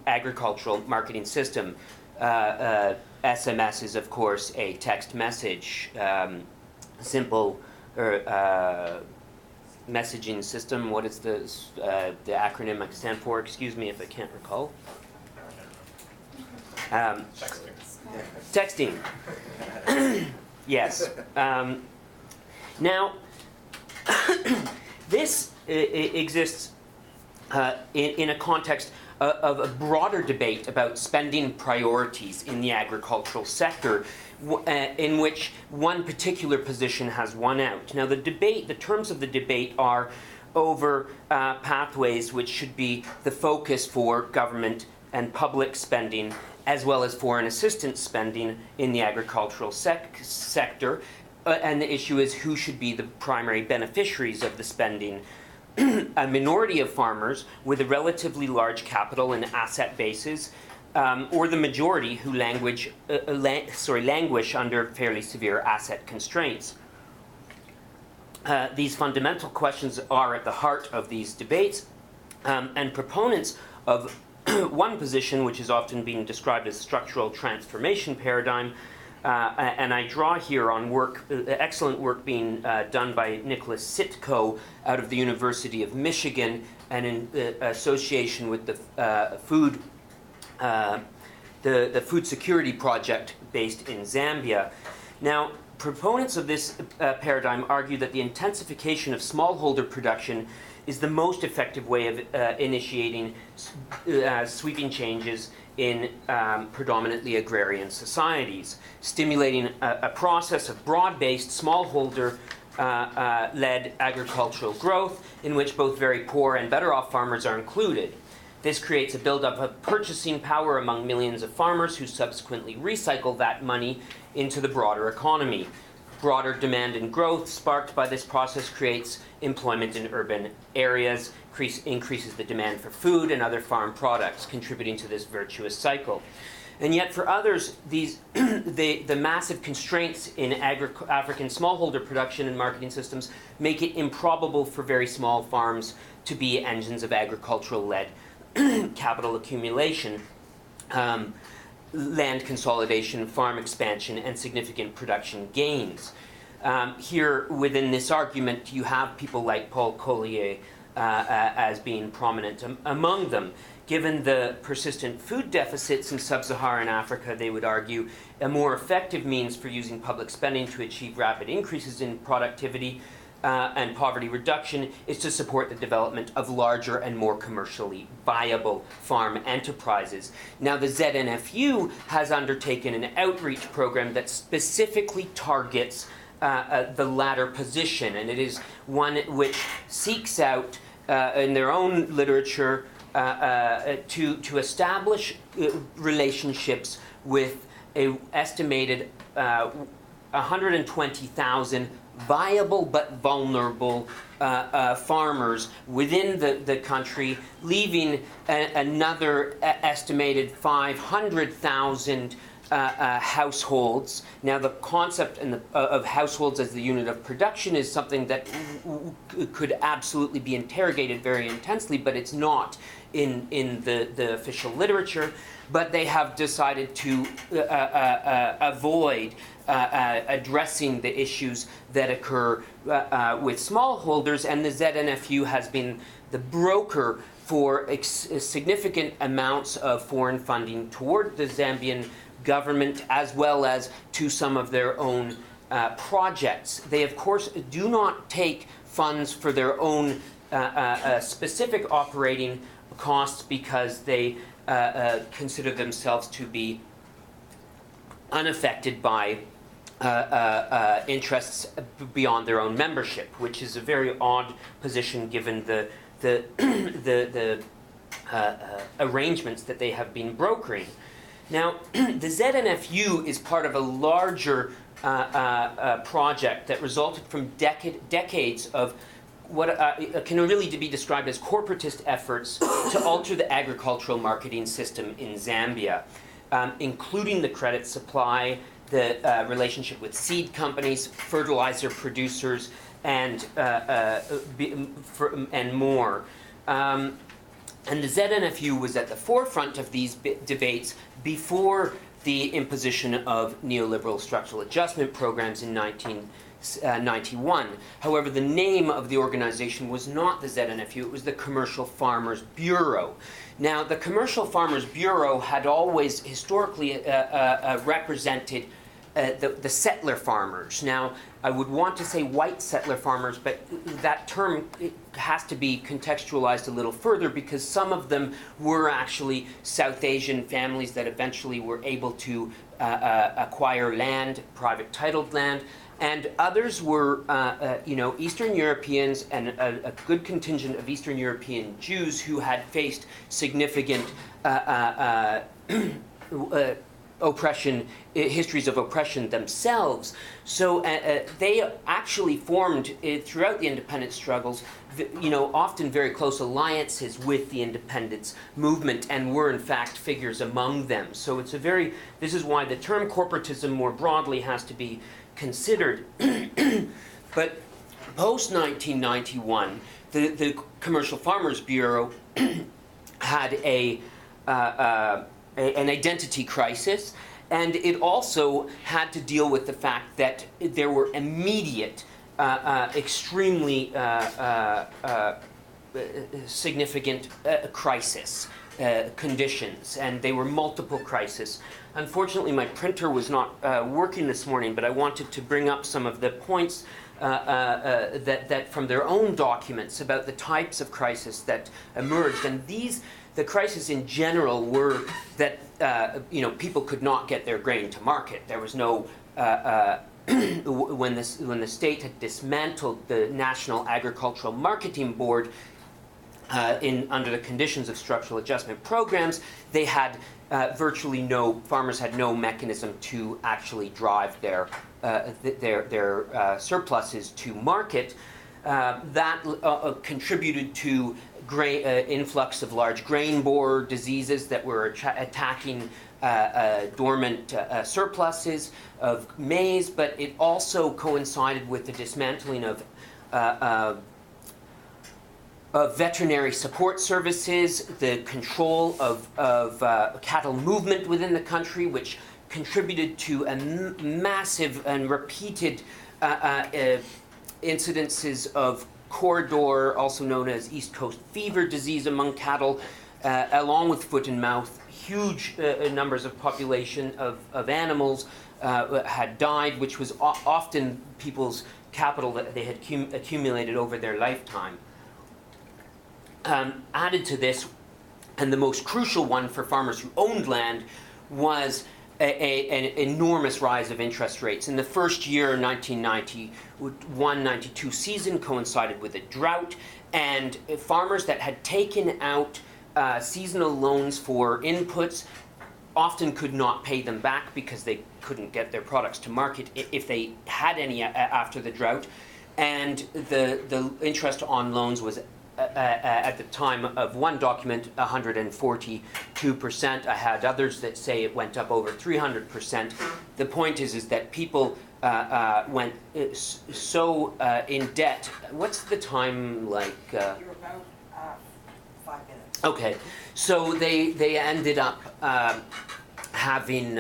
agricultural marketing system. SMS is, of course, a text message, simple messaging system. What is the acronym I stand for? Excuse me if I can't recall. Texting. Yes. Now, this exists in a context of a broader debate about spending priorities in the agricultural sector, in which one particular position has won out. Now, the terms of the debate are over pathways which should be the focus for government and public spending, as well as foreign assistance spending in the agricultural sector. And the issue is who should be the primary beneficiaries of the spending. A minority of farmers with a relatively large capital and asset bases, or the majority who languish under fairly severe asset constraints. These fundamental questions are at the heart of these debates, and proponents of one position, which is often being described as structural transformation paradigm, and I draw here on excellent work being done by Nicholas Sitko out of the University of Michigan, and in association with the Food Security Project based in Zambia. Now, proponents of this paradigm argue that the intensification of smallholder production is the most effective way of initiating sweeping changes in predominantly agrarian societies, stimulating a process of broad-based smallholder led agricultural growth in which both very poor and better off farmers are included. This creates a buildup of purchasing power among millions of farmers who subsequently recycle that money into the broader economy. Broader demand and growth sparked by this process creates employment in urban areas, increases the demand for food and other farm products, contributing to this virtuous cycle. And yet for others, the massive constraints in African smallholder production and marketing systems make it improbable for very small farms to be engines of agricultural-led capital accumulation, land consolidation, farm expansion, and significant production gains. Here within this argument, you have people like Paul Collier as being prominent among them. Given the persistent food deficits in sub-Saharan Africa, they would argue a more effective means for using public spending to achieve rapid increases in productivity and poverty reduction is to support the development of larger and more commercially viable farm enterprises. Now, the ZNFU has undertaken an outreach program that specifically targets the latter position, and it is one which seeks out, in their own literature, to establish relationships with an estimated 120,000 viable but vulnerable farmers within the country, leaving another estimated 500,000 households. Now, the concept of households as the unit of production is something that could absolutely be interrogated very intensely, but it's not in the official literature. But they have decided to avoid addressing the issues that occur with smallholders, and the ZNFU has been the broker for significant amounts of foreign funding toward the Zambian government, as well as to some of their own projects. They, of course, do not take funds for their own specific operating costs because they consider themselves to be unaffected by interests beyond their own membership, which is a very odd position given the arrangements that they have been brokering. Now, the ZNFU is part of a larger project that resulted from decades of what can really be described as corporatist efforts to alter the agricultural marketing system in Zambia, including the credit supply, the relationship with seed companies, fertilizer producers, and more. And the ZNFU was at the forefront of these debates before the imposition of neoliberal structural adjustment programs in 1991. However, the name of the organization was not the ZNFU, it was the Commercial Farmers Bureau. Now, the Commercial Farmers Bureau had always historically represented the settler farmers. Now, I would want to say white settler farmers, but that term has to be contextualized a little further because some of them were actually South Asian families that eventually were able to acquire land, private titled land, and others were, Eastern Europeans and a good contingent of Eastern European Jews who had faced significant oppression, histories of oppression themselves. So they actually formed, throughout the independence struggles, often very close alliances with the independence movement and were in fact figures among them. So this is why the term corporatism more broadly has to be considered. But post-1991, the Commercial Farmers Bureau had an identity crisis, and it also had to deal with the fact that there were immediate, extremely significant crisis conditions, and they were multiple crises. Unfortunately, my printer was not working this morning, but I wanted to bring up some of the points that from their own documents about the types of crisis that emerged. And the crises in general were that people could not get their grain to market. There was no when the state had dismantled the National Agricultural Marketing Board under the conditions of structural adjustment programs, they had farmers had no mechanism to actually drive their surpluses to market. That contributed to influx of large grain borer diseases that were attacking dormant surpluses of maize, but it also coincided with the dismantling of veterinary support services, the control of cattle movement within the country, which contributed to a massive and repeated incidences of corridor, also known as East Coast fever disease among cattle, along with foot and mouth. Huge numbers of population of animals had died, which was often people's capital that they had accumulated over their lifetime. Added to this, and the most crucial one for farmers who owned land, was an enormous rise of interest rates. In the first year, 1991-92 season, coincided with a drought, and farmers that had taken out seasonal loans for inputs often could not pay them back because they couldn't get their products to market if they had any after the drought. And the interest on loans was at the time of one document 142%. I had others that say it went up over 300%. The point is that people went so in debt. What's the time like? You're about 5 minutes. Okay, so they ended up having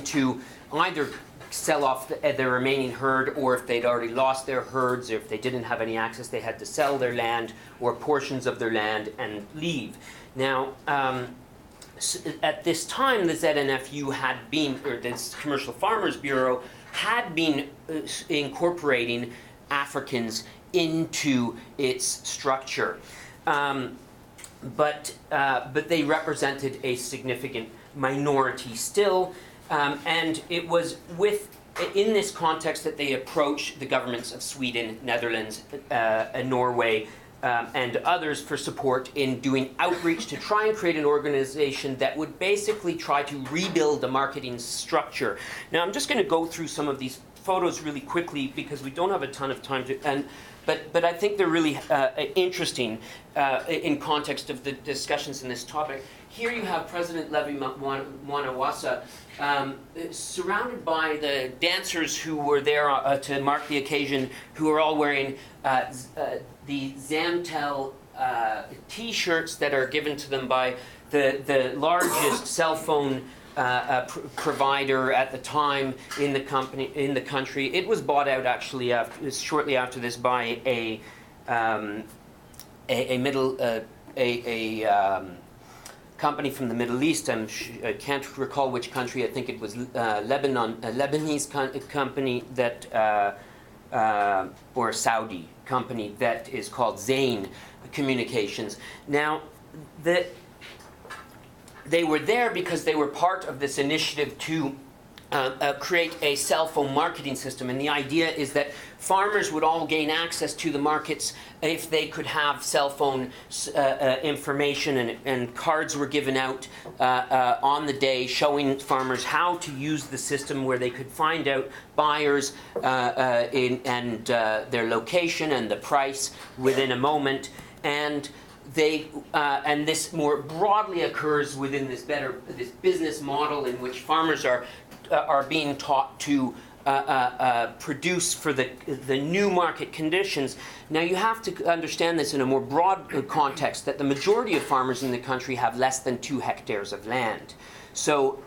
to either sell off their remaining herd, or if they'd already lost their herds, or if they didn't have any access, they had to sell their land or portions of their land and leave. Now, at this time, the ZNFU had been, or this Commercial Farmers Bureau had been incorporating Africans into its structure, but they represented a significant minority still. And it was in this context that they approached the governments of Sweden, Netherlands, Norway, and others for support in doing outreach to try and create an organization that would basically try to rebuild the marketing structure. Now, I'm just going to go through some of these photos really quickly because we don't have a ton of time to. But I think they're really interesting in context of the discussions in this topic. Here you have President Levi Mwanawasa surrounded by the dancers who were there to mark the occasion, who are all wearing the Zamtel T-shirts that are given to them by the largest cell phone provider at the time in the country. It was bought out actually shortly after this by a company from the Middle East. I can't recall which country. I think it was Lebanon, a Lebanese company that, or a Saudi company that is called Zain Communications. Now, they were there because they were part of this initiative to create a cell phone marketing system. And the idea is that farmers would all gain access to the markets if they could have cell phone information, and cards were given out on the day showing farmers how to use the system, where they could find out buyers and their location and the price within a moment. And and this more broadly occurs within this business model in which farmers are being taught to produce for the new market conditions. Now, you have to understand this in a more broad context, that the majority of farmers in the country have less than 2 hectares of land. So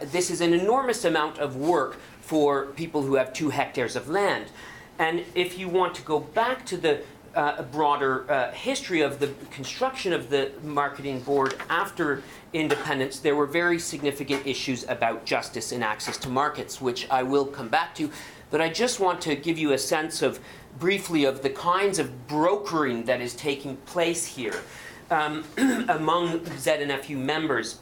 this is an enormous amount of work for people who have 2 hectares of land. And if you want to go back to the broader history of the construction of the marketing board after independence, there were very significant issues about justice and access to markets, which I will come back to. But I just want to give you a sense of, briefly, of the kinds of brokering that is taking place here among ZNFU members.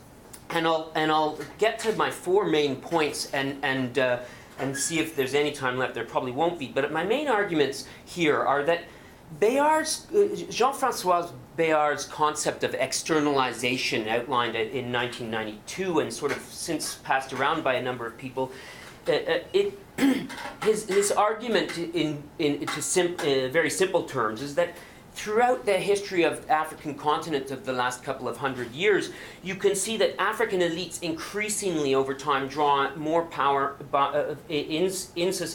And I'll get to my 4 main points and see if there's any time left. There probably won't be. But my main arguments here are that Jean-François Bayard's concept of externalization, outlined in 1992 and sort of since passed around by a number of people, his argument in very simple terms is that throughout the history of the African continent of the last couple of 100 years, you can see that African elites increasingly over time draw more power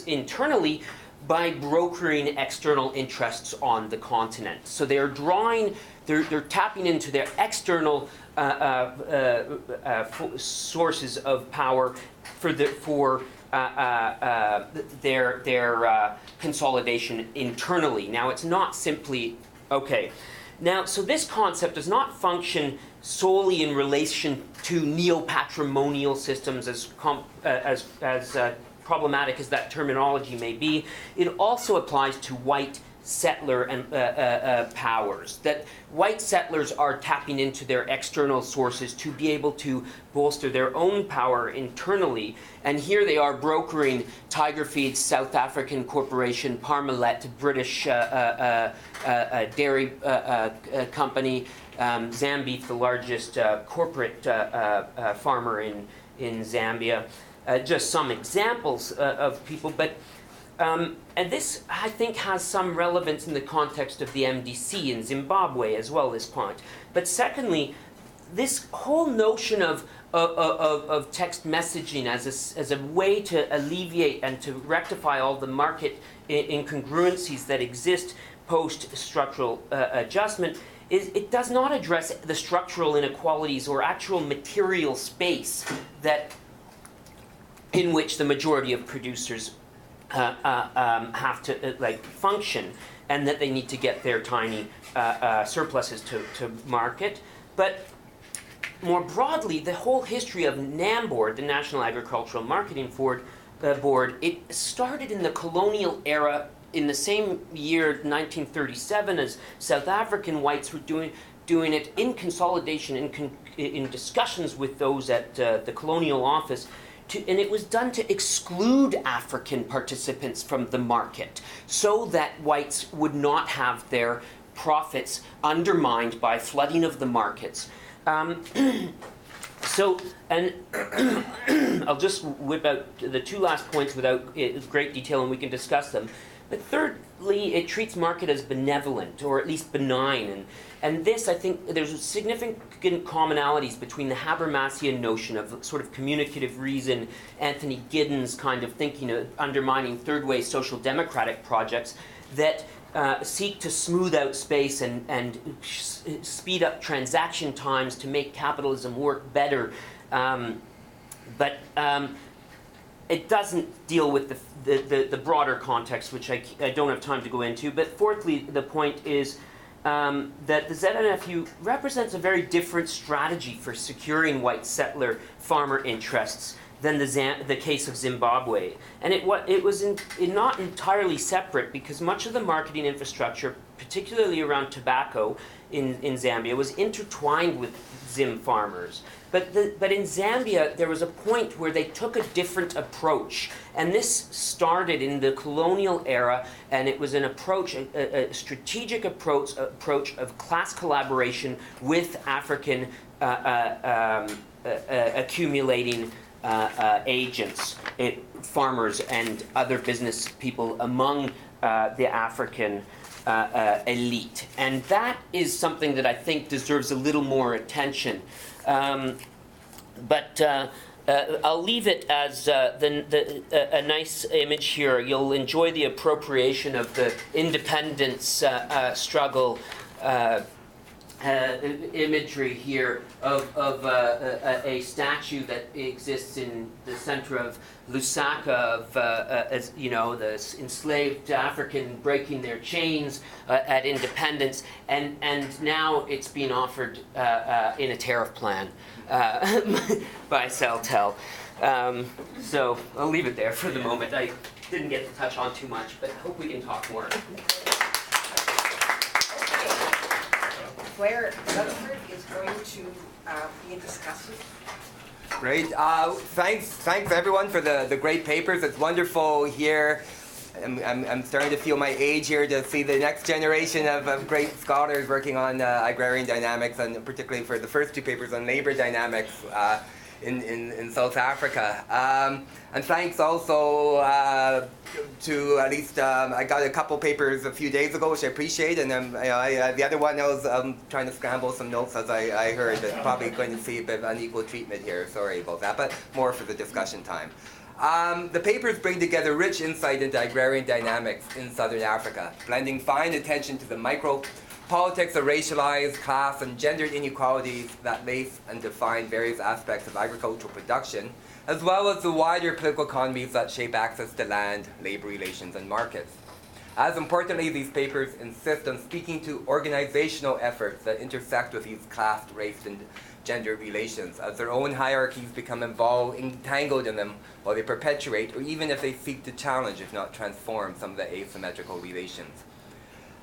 internally by brokering external interests on the continent. So they're tapping into their external sources of power for their consolidation internally. Now, it's not simply okay. Now, so this concept does not function solely in relation to neo-patrimonial systems, as problematic as that terminology may be. It also applies to white settler and powers, that white settlers are tapping into their external sources to be able to bolster their own power internally. And here they are brokering Tiger Feeds, South African corporation, Parmalat, British dairy company, Zambeef, the largest corporate farmer in Zambia. Just some examples of people, but and this, I think, has some relevance in the context of the MDC in Zimbabwe as well, this point. But secondly, this whole notion of text messaging as a way to alleviate and to rectify all the market incongruencies that exist post-structural adjustment, it does not address the structural inequalities or actual material space that in which the majority of producers have to function, and that they need to get their tiny surpluses to market. But more broadly, the whole history of NAMBOARD, the National Agricultural Marketing Board, it started in the colonial era in the same year, 1937, as South African whites were doing it in consolidation, in discussions with those at the colonial office. And it was done to exclude African participants from the market so that whites would not have their profits undermined by flooding of the markets. So, and I'll just whip out the two last points without great detail, and we can discuss them. But thirdly, it treats market as benevolent, or at least benign. And this, I think, there's significant commonalities between the Habermasian notion of sort of communicative reason, Anthony Giddens kind of thinking of undermining third-way social democratic projects that seek to smooth out space and speed up transaction times to make capitalism work better. But it doesn't deal with the broader context, which I don't have time to go into. But fourthly, the point is that the ZNFU represents a very different strategy for securing white settler farmer interests than the case of Zimbabwe. And it was not entirely separate, because much of the marketing infrastructure, particularly around tobacco in Zambia, was intertwined with Zim farmers. But in Zambia, there was a point where they took a different approach. And this started in the colonial era, and it was an approach, a strategic approach of class collaboration with African accumulating agents, farmers and other business people among the African elite. And that is something that I think deserves a little more attention. But I'll leave it as a nice image here. You'll enjoy the appropriation of the independence struggle imagery here of a statue that exists in the center of Lusaka of, as you know, the enslaved African breaking their chains at independence, and now it's being offered in a tariff plan by Celtel. So I'll leave it there for the moment. I didn't get to touch on too much, but hope we can talk more. Claire Rutherford is going to be discussing. Great. Thanks everyone for the great papers. It's wonderful here. I'm starting to feel my age here to see the next generation of great scholars working on agrarian dynamics, and particularly for the first two papers on labor dynamics in South Africa. And thanks also to at least, I got a couple papers a few days ago, which I appreciate, and the other one I was trying to scramble some notes as I heard, but probably going to see a bit of unequal treatment here. Sorry about that, but more for the discussion time. The papers bring together rich insight into agrarian dynamics in Southern Africa, blending fine attention to the micro politics of racialized, class, and gendered inequalities that lace and define various aspects of agricultural production, as well as the wider political economies that shape access to land, labor relations, and markets. As importantly, these papers insist on speaking to organizational efforts that intersect with these class, race, and gender relations, as their own hierarchies become entangled in them while they perpetuate, or even if they seek to challenge, if not transform, some of the asymmetrical relations.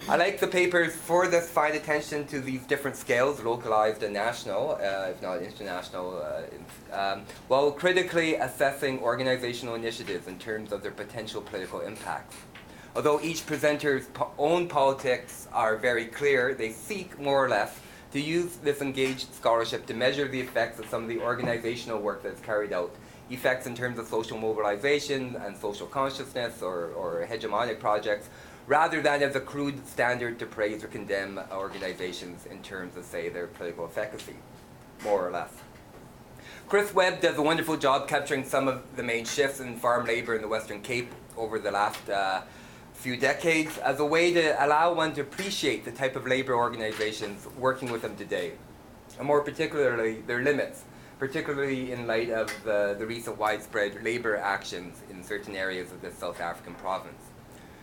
I like the papers for this fine attention to these different scales, localized and national, if not international, while critically assessing organizational initiatives in terms of their potential political impacts. Although each presenter's own politics are very clear, they seek more or less to use this engaged scholarship to measure the effects of some of the organizational work that's carried out, effects in terms of social mobilization and social consciousness or hegemonic projects, rather than as a crude standard to praise or condemn organizations in terms of, say, their political efficacy, more or less. Chris Webb does a wonderful job capturing some of the main shifts in farm labor in the Western Cape over the last few decades as a way to allow one to appreciate the type of labor organizations working with them today, and more particularly their limits, particularly in light of the recent widespread labor actions in certain areas of this South African province.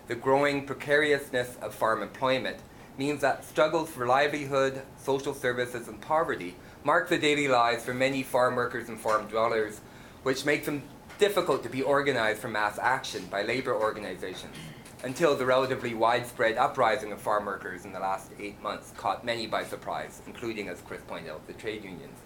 The growing precariousness of farm employment means that struggles for livelihood, social services and poverty mark the daily lives for many farm workers and farm dwellers, which makes them difficult to be organized for mass action by labor organizations, until the relatively widespread uprising of farm workers in the last 8 months caught many by surprise, including, as Chris pointed out, the trade unions.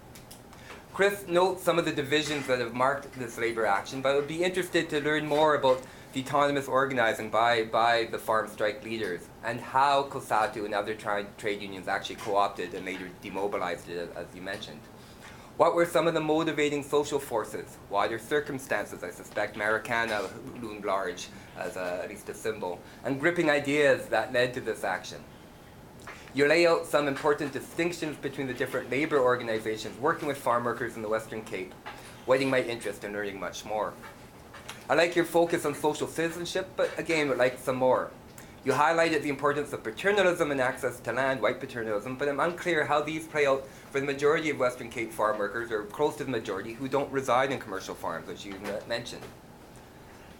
Chris notes some of the divisions that have marked this labor action, but I would be interested to learn more about the autonomous organizing by the farm strike leaders and how COSATU and other trade unions actually co-opted and later demobilized it, as you mentioned. What were some of the motivating social forces? Wider circumstances, I suspect Marikana loomed large as at least a symbol, and gripping ideas that led to this action. You lay out some important distinctions between the different labor organizations working with farm workers in the Western Cape, whetting my interest in learning much more. I like your focus on social citizenship, but again, would like some more. You highlighted the importance of paternalism and access to land, white paternalism, but I'm unclear how these play out for the majority of Western Cape farm workers, or close to the majority, who don't reside in commercial farms, which you mentioned.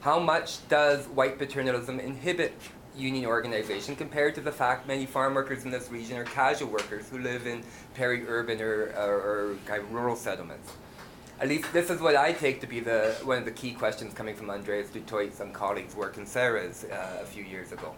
How much does white paternalism inhibit union organization compared to the fact many farm workers in this region are casual workers who live in peri-urban or kind of rural settlements? At least this is what I take to be one of the key questions coming from Andreas Dutoit's and colleagues' work in CAAS a few years ago.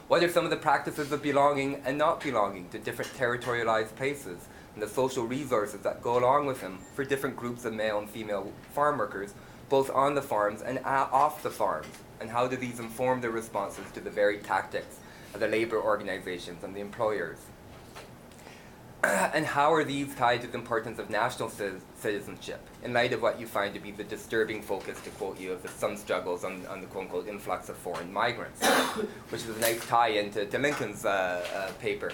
What are some of the practices of belonging and not belonging to different territorialized places and the social resources that go along with them for different groups of male and female farm workers, both on the farms and off the farms? And how do these inform their responses to the very tactics of the labor organizations and the employers? And how are these tied to the importance of national citizenship in light of what you find to be the disturbing focus, to quote you, of some struggles on the quote-unquote influx of foreign migrants, which is a nice tie-in to Lincoln's paper,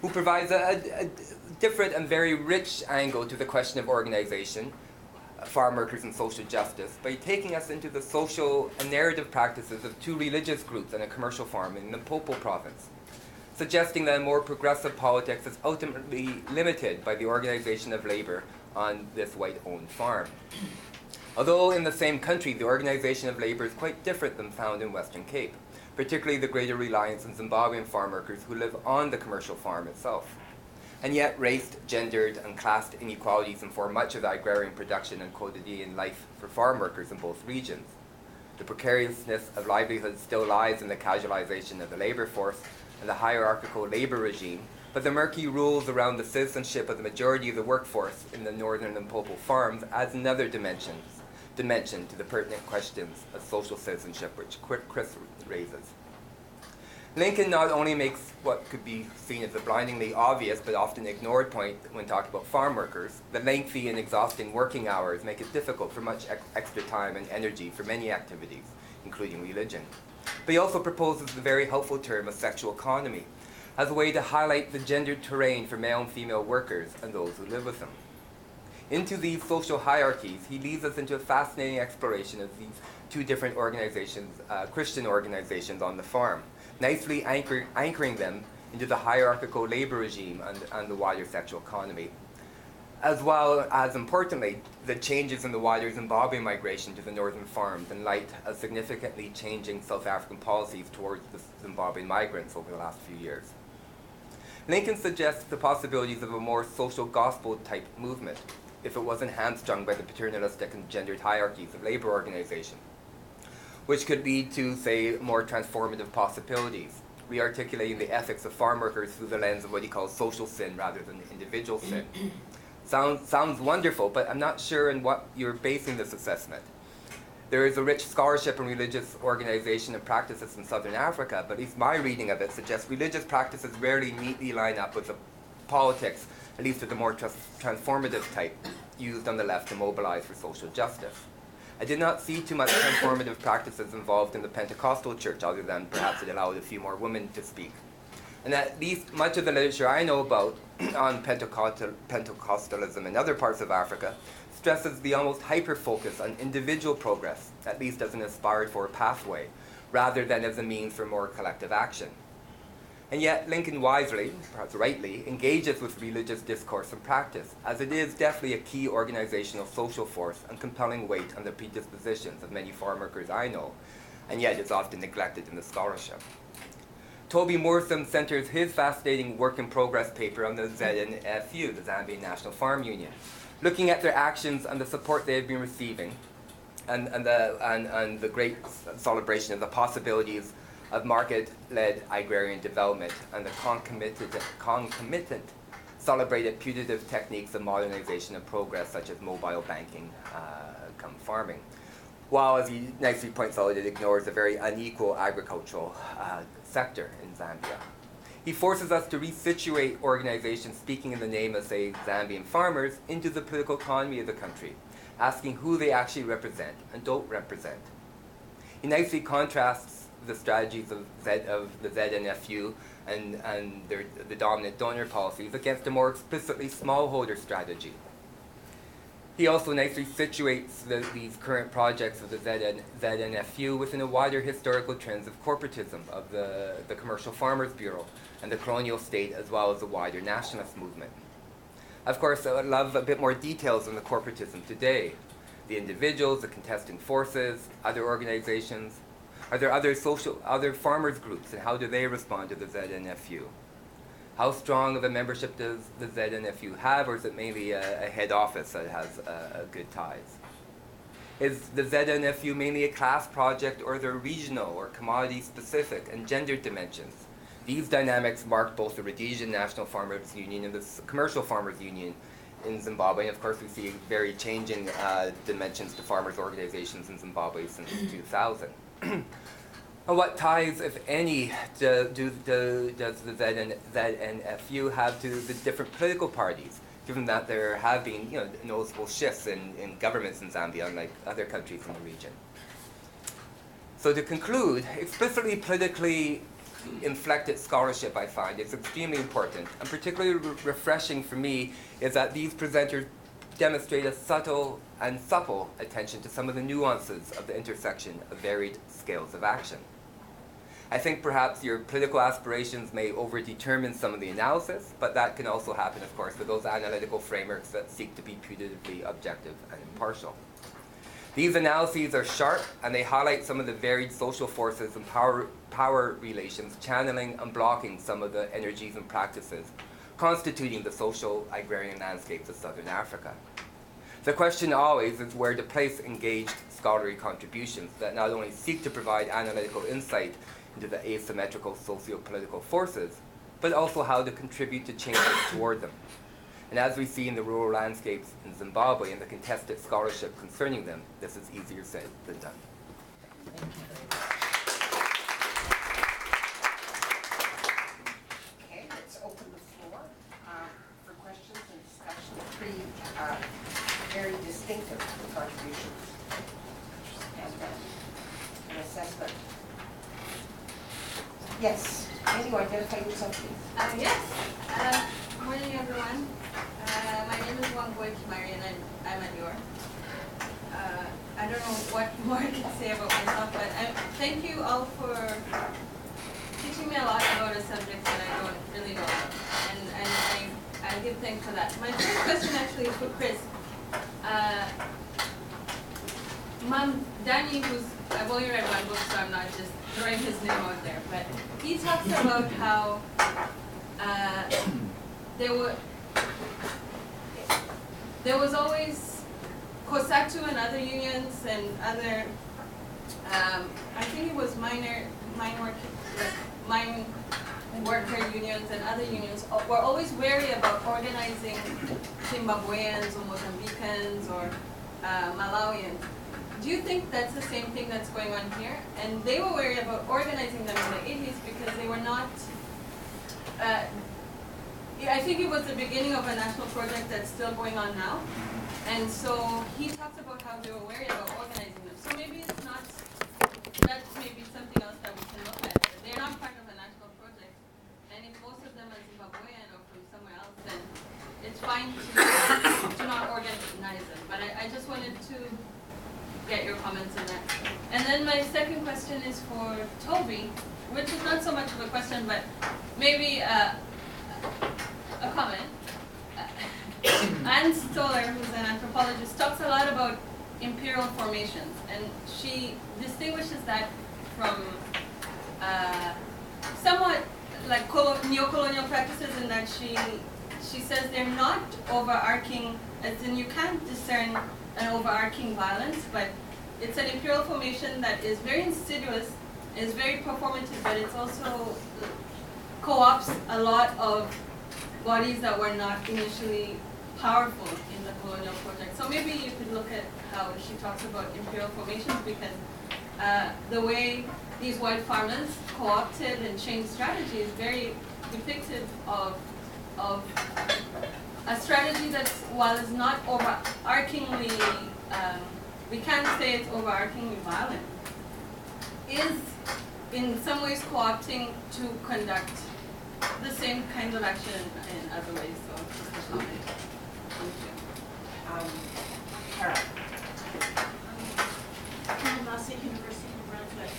who provides a different and very rich angle to the question of organization, farm workers and social justice, by taking us into the social and narrative practices of two religious groups on a commercial farm in the Limpopo province, suggesting that a more progressive politics is ultimately limited by the organization of labor on this white-owned farm. Although in the same country, the organization of labor is quite different than found in Western Cape, particularly the greater reliance on Zimbabwean farm workers who live on the commercial farm itself. And yet race, gendered, and class inequalities inform much of the agrarian production and quotidian life for farm workers in both regions. The precariousness of livelihood still lies in the casualization of the labor force and the hierarchical labor regime, but the murky rules around the citizenship of the majority of the workforce in the northern Limpopo farms adds another dimension to the pertinent questions of social citizenship which Chris raises. Lincoln not only makes what could be seen as a blindingly obvious but often ignored point when talking about farm workers, the lengthy and exhausting working hours make it difficult for much extra time and energy for many activities, including religion. But he also proposes the very helpful term of sexual economy as a way to highlight the gendered terrain for male and female workers and those who live with them. Into these social hierarchies, he leads us into a fascinating exploration of these two different organizations, Christian organizations on the farm, nicely anchoring them into the hierarchical labor regime and the wider sexual economy, as well as, importantly, the changes in the wider Zimbabwean migration to the northern farms in light of significantly changing South African policies towards the Zimbabwean migrants over the last few years. Lincoln suggests the possibilities of a more social gospel-type movement if it wasn't hamstrung by the paternalistic and gendered hierarchies of labor organization, which could lead to, say, more transformative possibilities, re-articulating the ethics of farm workers through the lens of what he calls social sin rather than individual sin. Sounds wonderful, but I'm not sure in what you're basing this assessment. There is a rich scholarship and religious organization and practices in Southern Africa, but at least my reading of it suggests religious practices rarely neatly line up with the politics, at least of the more transformative type, used on the left to mobilize for social justice. I did not see too much transformative practices involved in the Pentecostal church, other than perhaps it allowed a few more women to speak. And at least much of the literature I know about on Pentecostalism in other parts of Africa stresses the almost hyper-focus on individual progress, at least as an aspired-for pathway, rather than as a means for more collective action. And yet, Lincoln wisely, perhaps rightly, engages with religious discourse and practice, as it is definitely a key organizational social force and compelling weight on the predispositions of many farm workers I know, and yet is often neglected in the scholarship. Toby Moorsum centers his fascinating work-in-progress paper on the ZNFU, the Zambian National Farm Union, looking at their actions and the support they have been receiving, and the great celebration of the possibilities of market-led agrarian development and the concomitant celebrated putative techniques of modernization and progress, such as mobile banking come farming. While, as he nicely points out, it ignores a very unequal agricultural sector in Zambia. He forces us to resituate organizations speaking in the name of, say, Zambian farmers into the political economy of the country, asking who they actually represent and don't represent. He nicely contrasts the strategies of the ZNFU and the dominant donor policies against a more explicitly smallholder strategy. He also nicely situates these current projects of the ZNFU within a wider historical trends of corporatism of the Commercial Farmers Bureau and the colonial state, as well as the wider nationalist movement. Of course, I would love a bit more details on the corporatism today. The individuals, the contesting forces, other organizations. Are there other farmers groups, and how do they respond to the ZNFU? How strong of a membership does the ZNFU have, or is it mainly a head office that has good ties? Is the ZNFU mainly a class project, or are there regional or commodity-specific and gendered dimensions? These dynamics mark both the Rhodesian National Farmers Union and the Commercial Farmers Union in Zimbabwe, and of course we see very changing dimensions to farmers' organizations in Zimbabwe since 2000. And what ties, if any, does the ZNFU have to the different political parties, given that there have been noticeable shifts in governments in Zambia, unlike other countries in the region? So to conclude, explicitly politically inflected scholarship, I find, is extremely important, and particularly refreshing for me is that these presenters demonstrate a subtle and supple attention to some of the nuances of the intersection of varied scales of action. I think perhaps your political aspirations may overdetermine some of the analysis, but that can also happen, of course, with those analytical frameworks that seek to be putatively objective and impartial. These analyses are sharp, and they highlight some of the varied social forces and power relations channeling and blocking some of the energies and practices constituting the social agrarian landscapes of Southern Africa. The question always is where to place engaged scholarly contributions that not only seek to provide analytical insight into the asymmetrical socio-political forces, but also how to contribute to changes toward them. And as we see in the rural landscapes in Zimbabwe and the contested scholarship concerning them, this is easier said than done. Okay, let's open the floor for questions and discussion. Three very distinctive contributions and an assessment. Yes, can you identify yourself, please? Yes. Morning, everyone. My name is Wangboy Kimari, and I'm at York. I don't know what more I can say about myself, but thank you all for teaching me a lot about a subject that I don't really know about, and I give thanks for that. My first question actually is for Chris. Danny, I've only read one book, so I'm not just throwing his name out there, but he talks about how there was always COSATU and other unions and other, I think it was mine worker unions and other unions were always wary about organizing Zimbabweans or Mozambicans or Malawians. Do you think that's the same thing that's going on here? And they were worried about organizing them in the 80s because they were not, I think it was the beginning of a national project that's still going on now. And so he talks about how they were wary about organizing them. So maybe it's not, that's maybe something else that we can look at. They're not part of a national project. And if most of them are Zimbabwean or from somewhere else, then it's fine to not organize them. But I just wanted to get your comments on that. And then my second question is for Toby, which is not so much of a question, but maybe a comment. Anne Stoller, who's an anthropologist, talks a lot about imperial formations, and she distinguishes that from somewhat like neocolonial practices in that she says they're not overarching, as in you can't discern an overarching violence, but it's an imperial formation that is very insidious, is very performative, but it's also co-ops a lot of bodies that were not initially powerful in the colonial project. So maybe you could look at how she talks about imperial formations, because the way these white farmers co-opted and changed strategy is very depictive of a strategy that, while it's not overarchingly, we can't say it's overarchingly violent, is in some ways co-opting to conduct the same kinds of action in other ways. So just a comment. Carol. From State University of Brunswick.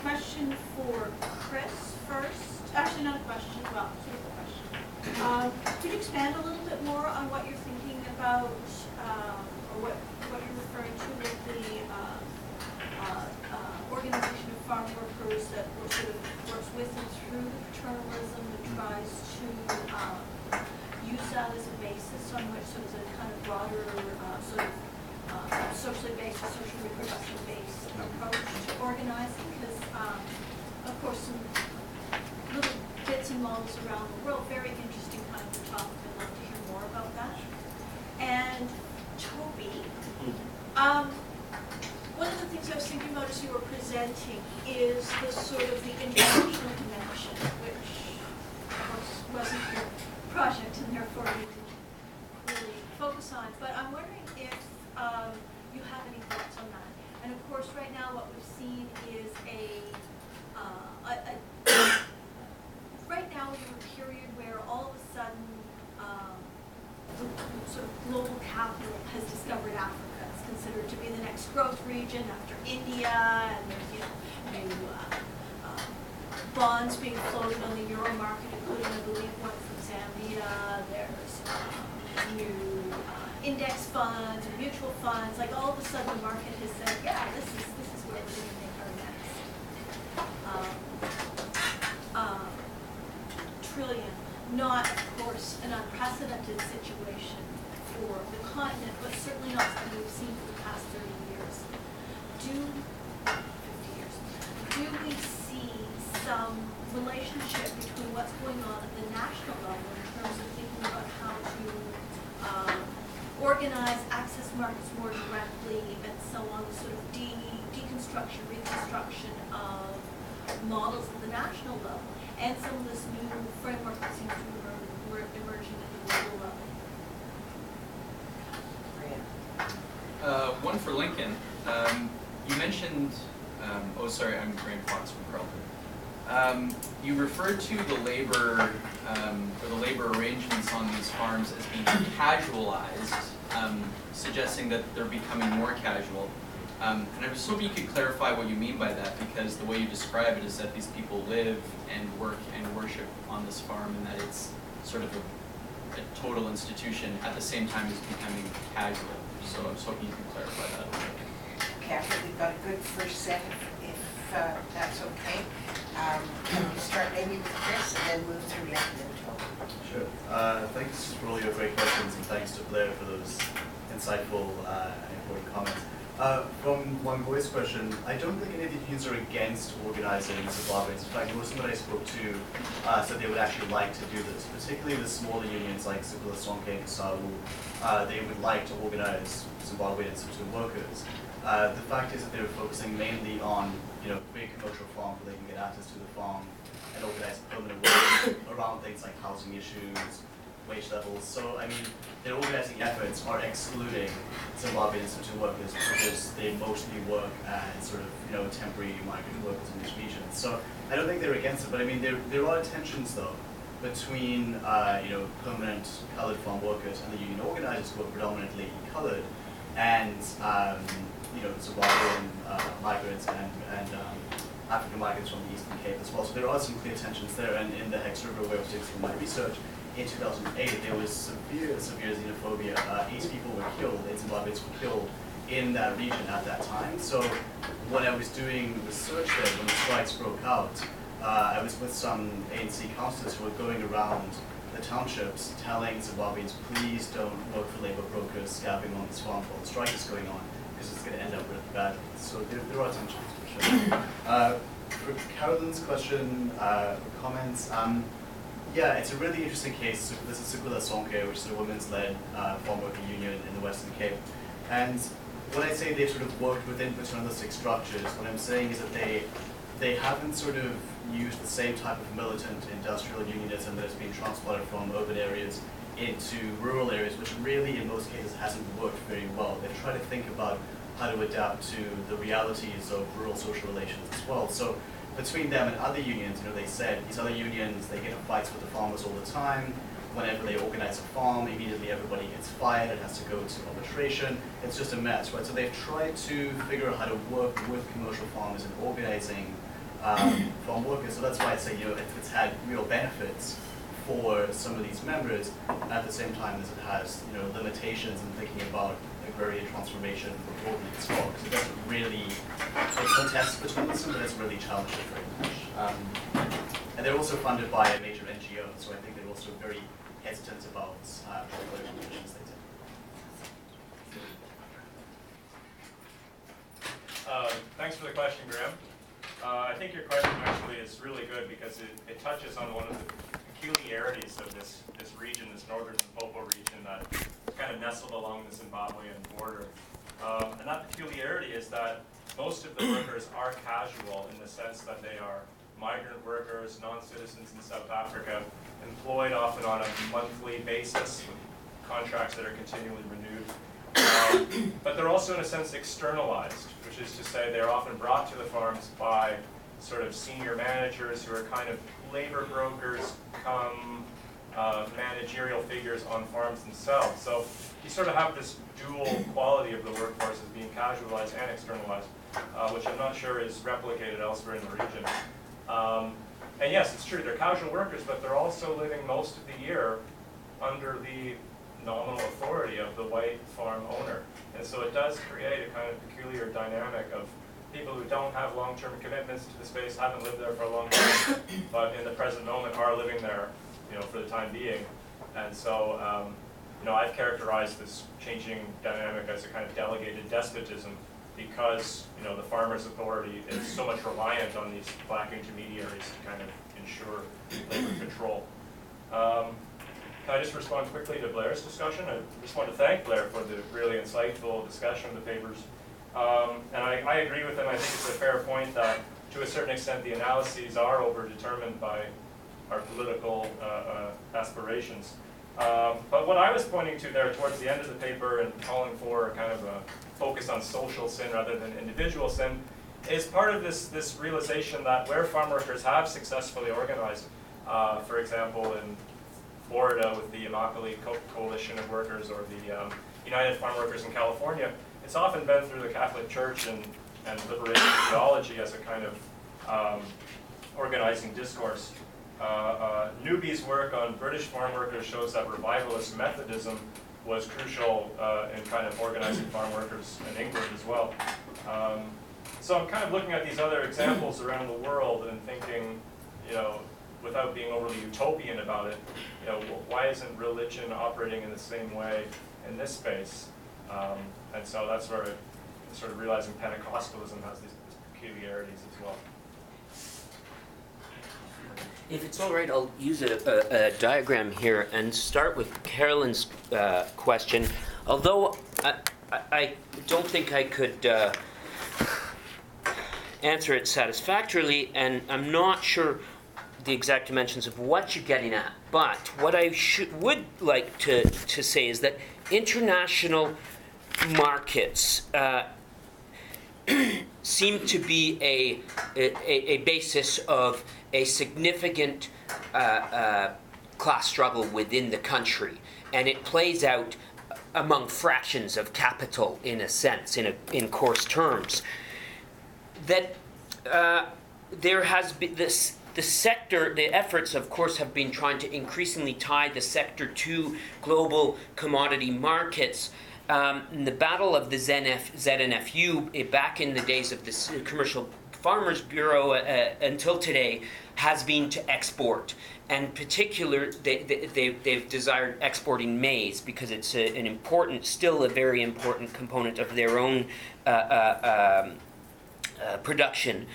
Question for Chris first. Actually, not a question. Well, sort of a question. Could you expand a little bit more on what you're thinking about, or what you're referring to with the organization of farm workers that sort of works with and through the paternalism that tries to use that as a basis on which sort of a kind of broader socially based or social reproduction based approach to organizing? Because of course some little bits and models around the world, very interesting kind of topic. I'd love to hear more about that. And Toby, one of the things I was thinking about as you were presenting is the sort of the international dimension, which of course wasn't your project and therefore you didn't really focus on. But I'm wondering if you have any thoughts on that. And of course, right now what we've seen is right now we're in a period where all of a sudden sort of global capital has discovered Africa. It's considered to be the next growth region after India, and there's new bonds being floated on the euro market, including I believe one from Zambia. There's new index funds and mutual funds. Like all of a sudden the market has said, yeah, this is where we're going to make our next trillion. Not, of course, an unprecedented situation for the continent, but certainly not something we've seen for the past 30 years. 50 years. Do we see some relationship between what's going on at the national level in terms of thinking about how to organize access markets more directly and so on, sort of deconstruction, reconstruction of models at the national level, and some of this new framework that seems to be emerging at the global level? One for Lincoln. You mentioned, I'm Graham Fox from Carleton. You referred to the labor, or the labor arrangements on these farms as being casualized, suggesting that they're becoming more casual. And I was hoping you could clarify what you mean by that, because the way you describe it is that these people live and work and worship on this farm, and that it's sort of a total institution at the same time as becoming casual. So I was hoping you could clarify that a little bit. Catherine, we've got a good first set, if that's okay. Can we start maybe with Chris and then move through Lincoln and Toby? Sure. Thanks for all your great questions, and thanks to Blair for those insightful and important comments. From one voice question, I don't think any of the unions are against organizing Zimbabweans. In fact, most of them I spoke to said they would actually like to do this, particularly the smaller unions like Zipula Sonke and Kasawu. They would like to organize Zimbabweans into workers. The fact is that they were focusing mainly on big commercial farms where they can get access to the farm and organize permanent work around things like housing issues, wage levels. So, I mean, their organizing efforts are excluding Zimbabwean institute workers because they mostly work as sort of, temporary migrant workers in these regions. So I don't think they're against it, but I mean, there are tensions though between, permanent colored farm workers and the union organizers who are predominantly colored, and, Zimbabwean migrants and African migrants from the Eastern Cape as well. So there are some clear tensions there, and in the Hex River, where I was doing some of my research, in 2008, there was severe xenophobia. 8 people were killed, 8 Zimbabweans were killed in that region at that time. So when I was doing research there, when the strikes broke out, I was with some ANC councillors who were going around the townships telling Zimbabweans, please don't work for labor brokers scavenging on this farm while the strike is going on, because it's going to end up really badly. So there are tensions for sure. For Carolyn's question, comments, yeah, it's a really interesting case. This is Sukula Sonke, which is a women's-led farm worker union in the Western Cape. And when I say they've sort of worked within paternalistic structures, what I'm saying is that they haven't sort of used the same type of militant industrial unionism that has been transplanted from urban areas into rural areas, which really in most cases hasn't worked very well. They've tried to think about how to adapt to the realities of rural social relations as well. So between them and other unions, they said these other unions, they get in fights with the farmers all the time. Whenever they organize a farm, immediately everybody gets fired, it has to go to arbitration. It's just a mess, right? So they've tried to figure out how to work with commercial farmers in organizing farm workers. So that's why I say, it's had real benefits for some of these members, at the same time as it has, limitations in thinking about agrarian transformation broadly as well, because it doesn't really contest paternalism, but it's really challenged it very much. And they're also funded by a major NGO, so I think they're also very hesitant about political positions they take. Thanks for the question, Graham. I think your question actually is really good because it touches on one of the peculiarities of this region, this northern Limpopo region that kind of nestled along the Zimbabwean border. And that peculiarity is that most of the workers are casual in the sense that they are migrant workers, non-citizens in South Africa, employed often on a monthly basis with contracts that are continually renewed. But they're also in a sense externalized, which is to say they're often brought to the farms by sort of senior managers who are kind of labor brokers come managerial figures on farms themselves. So you sort of have this dual quality of the workforce as being casualized and externalized, which I'm not sure is replicated elsewhere in the region. And yes, it's true, they're casual workers, but they're also living most of the year under the nominal authority of the white farm owner. And so it does create a kind of peculiar dynamic of people who don't have long-term commitments to the space, haven't lived there for a long time, but in the present moment are living there, for the time being. And so, I've characterized this changing dynamic as a kind of delegated despotism because, the farmer's authority is so much reliant on these black intermediaries to kind of ensure labor control. Can I just respond quickly to Blair's discussion? I just want to thank Blair for the really insightful discussion of the papers. And I agree with him. I think it's a fair point that, to a certain extent, the analyses are over-determined by our political aspirations. But what I was pointing to there towards the end of the paper and calling for kind of a focus on social sin rather than individual sin is part of this realization that where farm workers have successfully organized, for example, in Florida with the Immokalee Coalition of Workers or the United Farm Workers in California, it's often been through the Catholic Church and liberation theology as a kind of organizing discourse. Newby's work on British farm workers shows that revivalist Methodism was crucial in kind of organizing farm workers in England as well. So I'm kind of looking at these other examples around the world and thinking, without being overly utopian about it, why isn't religion operating in the same way in this space? And so that's where I'm sort of realizing Pentecostalism has these peculiarities as well. If it's all right, I'll use a diagram here and start with Carolyn's question. Although I don't think I could answer it satisfactorily, and I'm not sure the exact dimensions of what you're getting at, but what I would like to say is that international markets seem to be a basis of a significant class struggle within the country, and it plays out among fractions of capital, in a sense, in coarse terms. That there has been this. The sector, the efforts, of course, have been trying to increasingly tie the sector to global commodity markets. The battle of the ZNFU, back in the days of the Commercial Farmers Bureau until today, has been to export. And in particular, they've desired exporting maize because it's an important, still a very important component of their own production.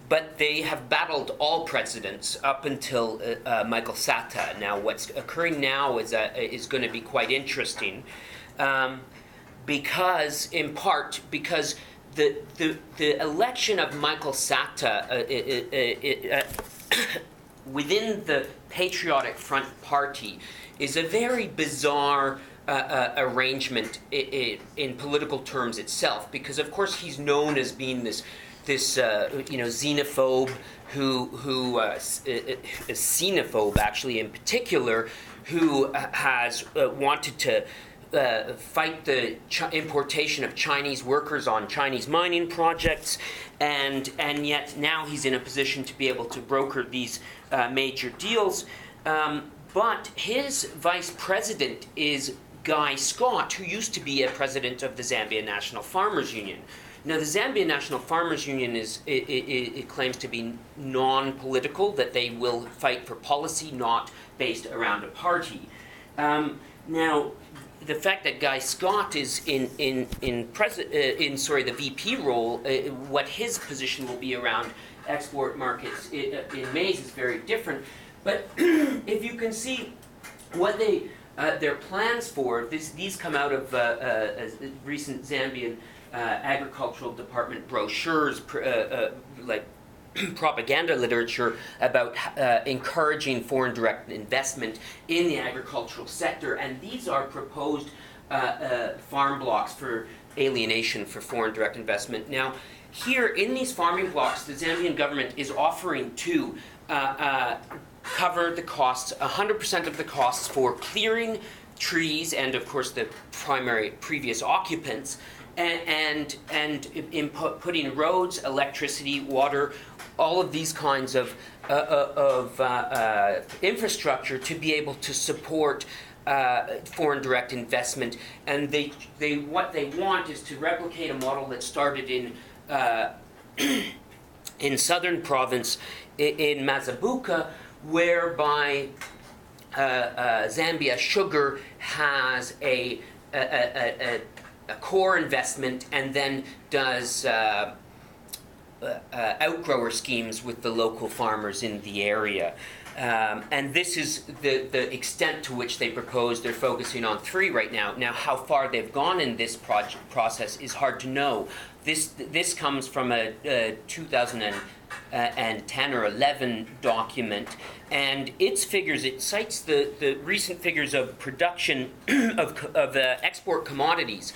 But they have battled all presidents up until Michael Sata. Now, what's occurring now is going to be quite interesting, because, in part, because the election of Michael Sata within the Patriotic Front Party is a very bizarre arrangement in political terms itself, because, of course, he's known as being this xenophobe who is xenophobe actually in particular, who has wanted to fight the importation of Chinese workers on Chinese mining projects, and yet now he's in a position to be able to broker these major deals. But his vice president is Guy Scott, who used to be a president of the Zambia National Farmers Union. Now, the Zambia National Farmers Union it claims to be non-political, that they will fight for policy not based around a party. Now, the fact that Guy Scott is in the VP role, what his position will be around export markets in maize is very different. But if you can see what their plans for, these come out of recent Zambian agricultural department brochures, like propaganda literature about encouraging foreign direct investment in the agricultural sector, and these are proposed farm blocks for alienation for foreign direct investment. Now, here in these farming blocks, the Zambian government is offering to cover the costs, 100% of the costs for clearing trees and, of course, the primary previous occupants, and putting roads, electricity, water, all of these kinds of infrastructure to be able to support foreign direct investment. And what they want is to replicate a model that started in southern province in Mazabuka, whereby Zambia Sugar has a core investment and then does outgrower schemes with the local farmers in the area. And this is the extent to which they propose. They're focusing on 3 right now. Now, how far they've gone in this process is hard to know. This comes from a 2010 or 11 document, and its figures, it cites the recent figures of production of export commodities.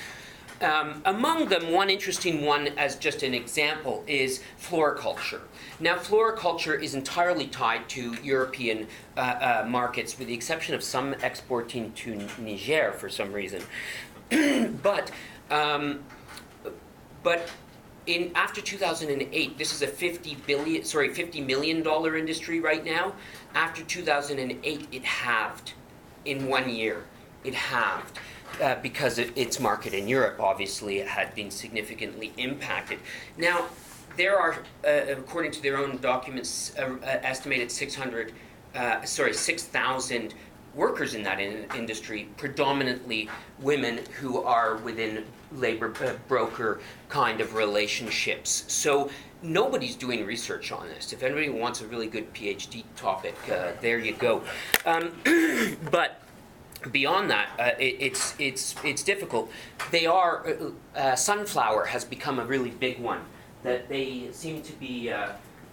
Among them, one interesting one, as just an example, is floriculture. Now, floriculture is entirely tied to European markets, with the exception of some exporting to Niger for some reason. But after 2008, this is a $50 million industry right now. After 2008, it halved in 1 year. It halved. Because its market in Europe obviously had been significantly impacted. Now, there are, according to their own documents, estimated 6,000 workers in that industry, predominantly women who are within labor broker kind of relationships. So nobody's doing research on this. If anybody wants a really good PhD topic, there you go. But beyond that, it's difficult. They are sunflower has become a really big one. That they seem to be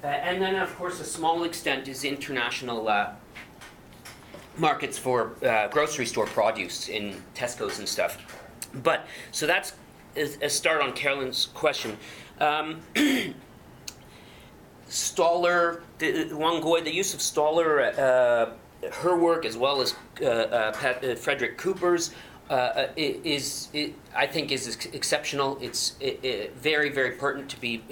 And then, of course, a small extent is international markets for grocery store produce in Tesco's and stuff. But, so that's a start on Carolyn's question. Stoller, Wang Gui, the use of Stoller, her work as well as Frederick Cooper's I think is exceptional. It's very, very pertinent to be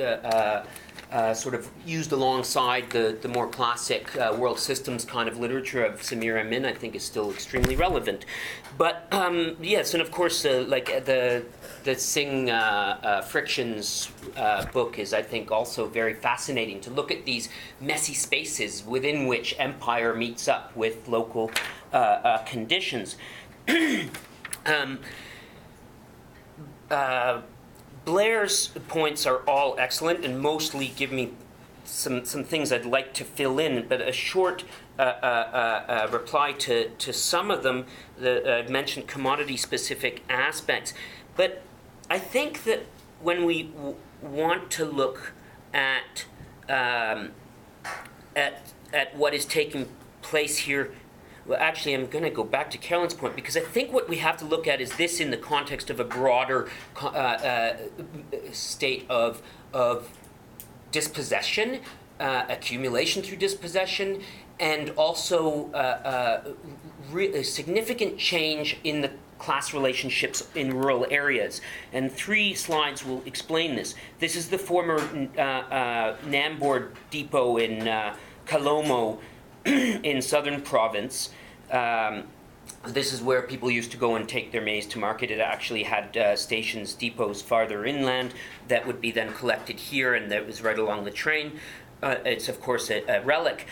sort of used alongside the more classic world systems kind of literature of Samir Amin. I think is still extremely relevant. But yes, and of course, like the Singh Frictions book is, I think, also very fascinating to look at these messy spaces within which empire meets up with local conditions. Blair's points are all excellent and mostly give me some things I'd like to fill in, but a short reply to some of them. I've mentioned commodity-specific aspects, but I think that when we want to look at what is taking place here. Well, actually, I'm going to go back to Carolyn's point, because I think what we have to look at is this in the context of a broader state of dispossession, accumulation through dispossession, and also a significant change in the class relationships in rural areas. And 3 slides will explain this. This is the former Nambour depot in Kalomo in southern province. This is where people used to go and take their maize to market. It actually had stations, depots farther inland that would be then collected here, and that was right along the train. It's of course a relic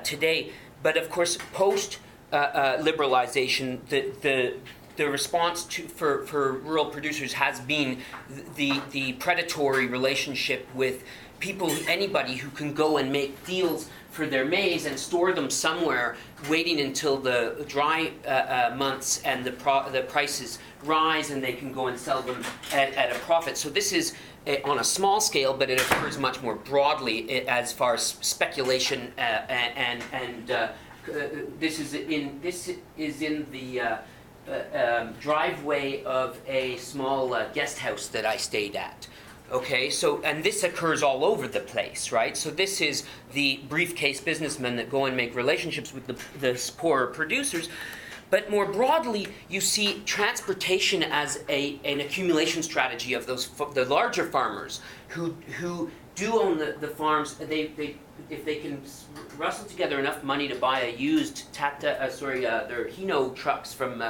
today, but of course post liberalization, the response for rural producers has been the predatory relationship with people, anybody who can go and make deals for their maize and store them somewhere, waiting until the dry months and the prices rise, and they can go and sell them at a profit. So this is on a small scale, but it occurs much more broadly as far as speculation and this is in the driveway of a small guest house that I stayed at. Okay, so, and this occurs all over the place, right? So this is the briefcase businessmen that go and make relationships with the poorer producers. But more broadly, you see transportation as an accumulation strategy of the larger farmers who do own the farms. If they can rustle together enough money to buy a used their Hino trucks from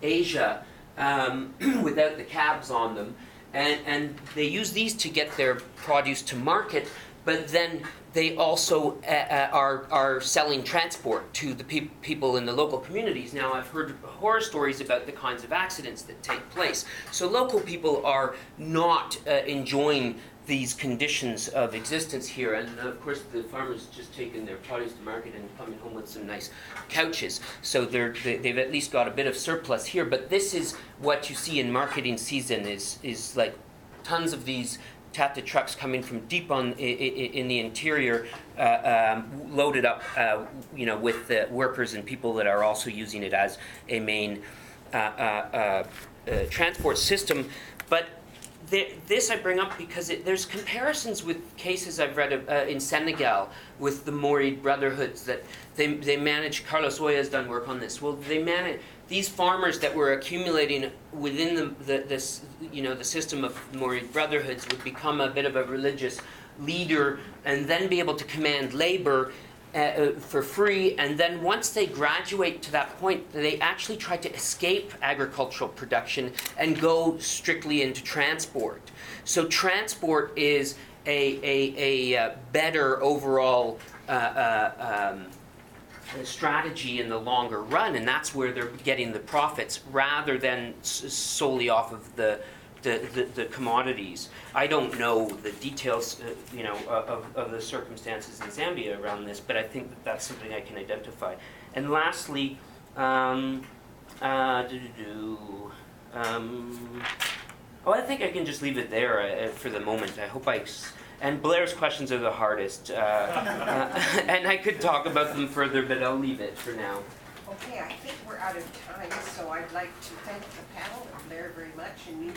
Asia without the cabs on them, and they use these to get their produce to market, but then they also are selling transport to the people in the local communities. Now, I've heard horror stories about the kinds of accidents that take place. So local people are not enjoying these conditions of existence here, and of course the farmers just taking their produce to market and coming home with some nice couches. So they've at least got a bit of surplus here. But this is what you see in marketing season is like tons of these Tata trucks coming from deep in the interior, loaded up, with the workers and people that are also using it as a main transport system. But this I bring up because there's comparisons with cases I've read in Senegal with the Mouride Brotherhoods that they manage. Carlos Oya has done work on this. Well, they manage these farmers that were accumulating within the system of Mouride Brotherhoods would become a bit of a religious leader and then be able to command labor for free, and then once they graduate to that point, they actually try to escape agricultural production and go strictly into transport. So transport is a better overall strategy in the longer run, and that's where they're getting the profits rather than solely off of the commodities. I don't know the details, of the circumstances in Zambia around this, but I think that's something I can identify. And lastly, I think I can just leave it there for the moment. I hope I And Blair's questions are the hardest. And I could talk about them further, but I'll leave it for now. Okay, I think we're out of time, so I'd like to thank the panel and Blair very much and you.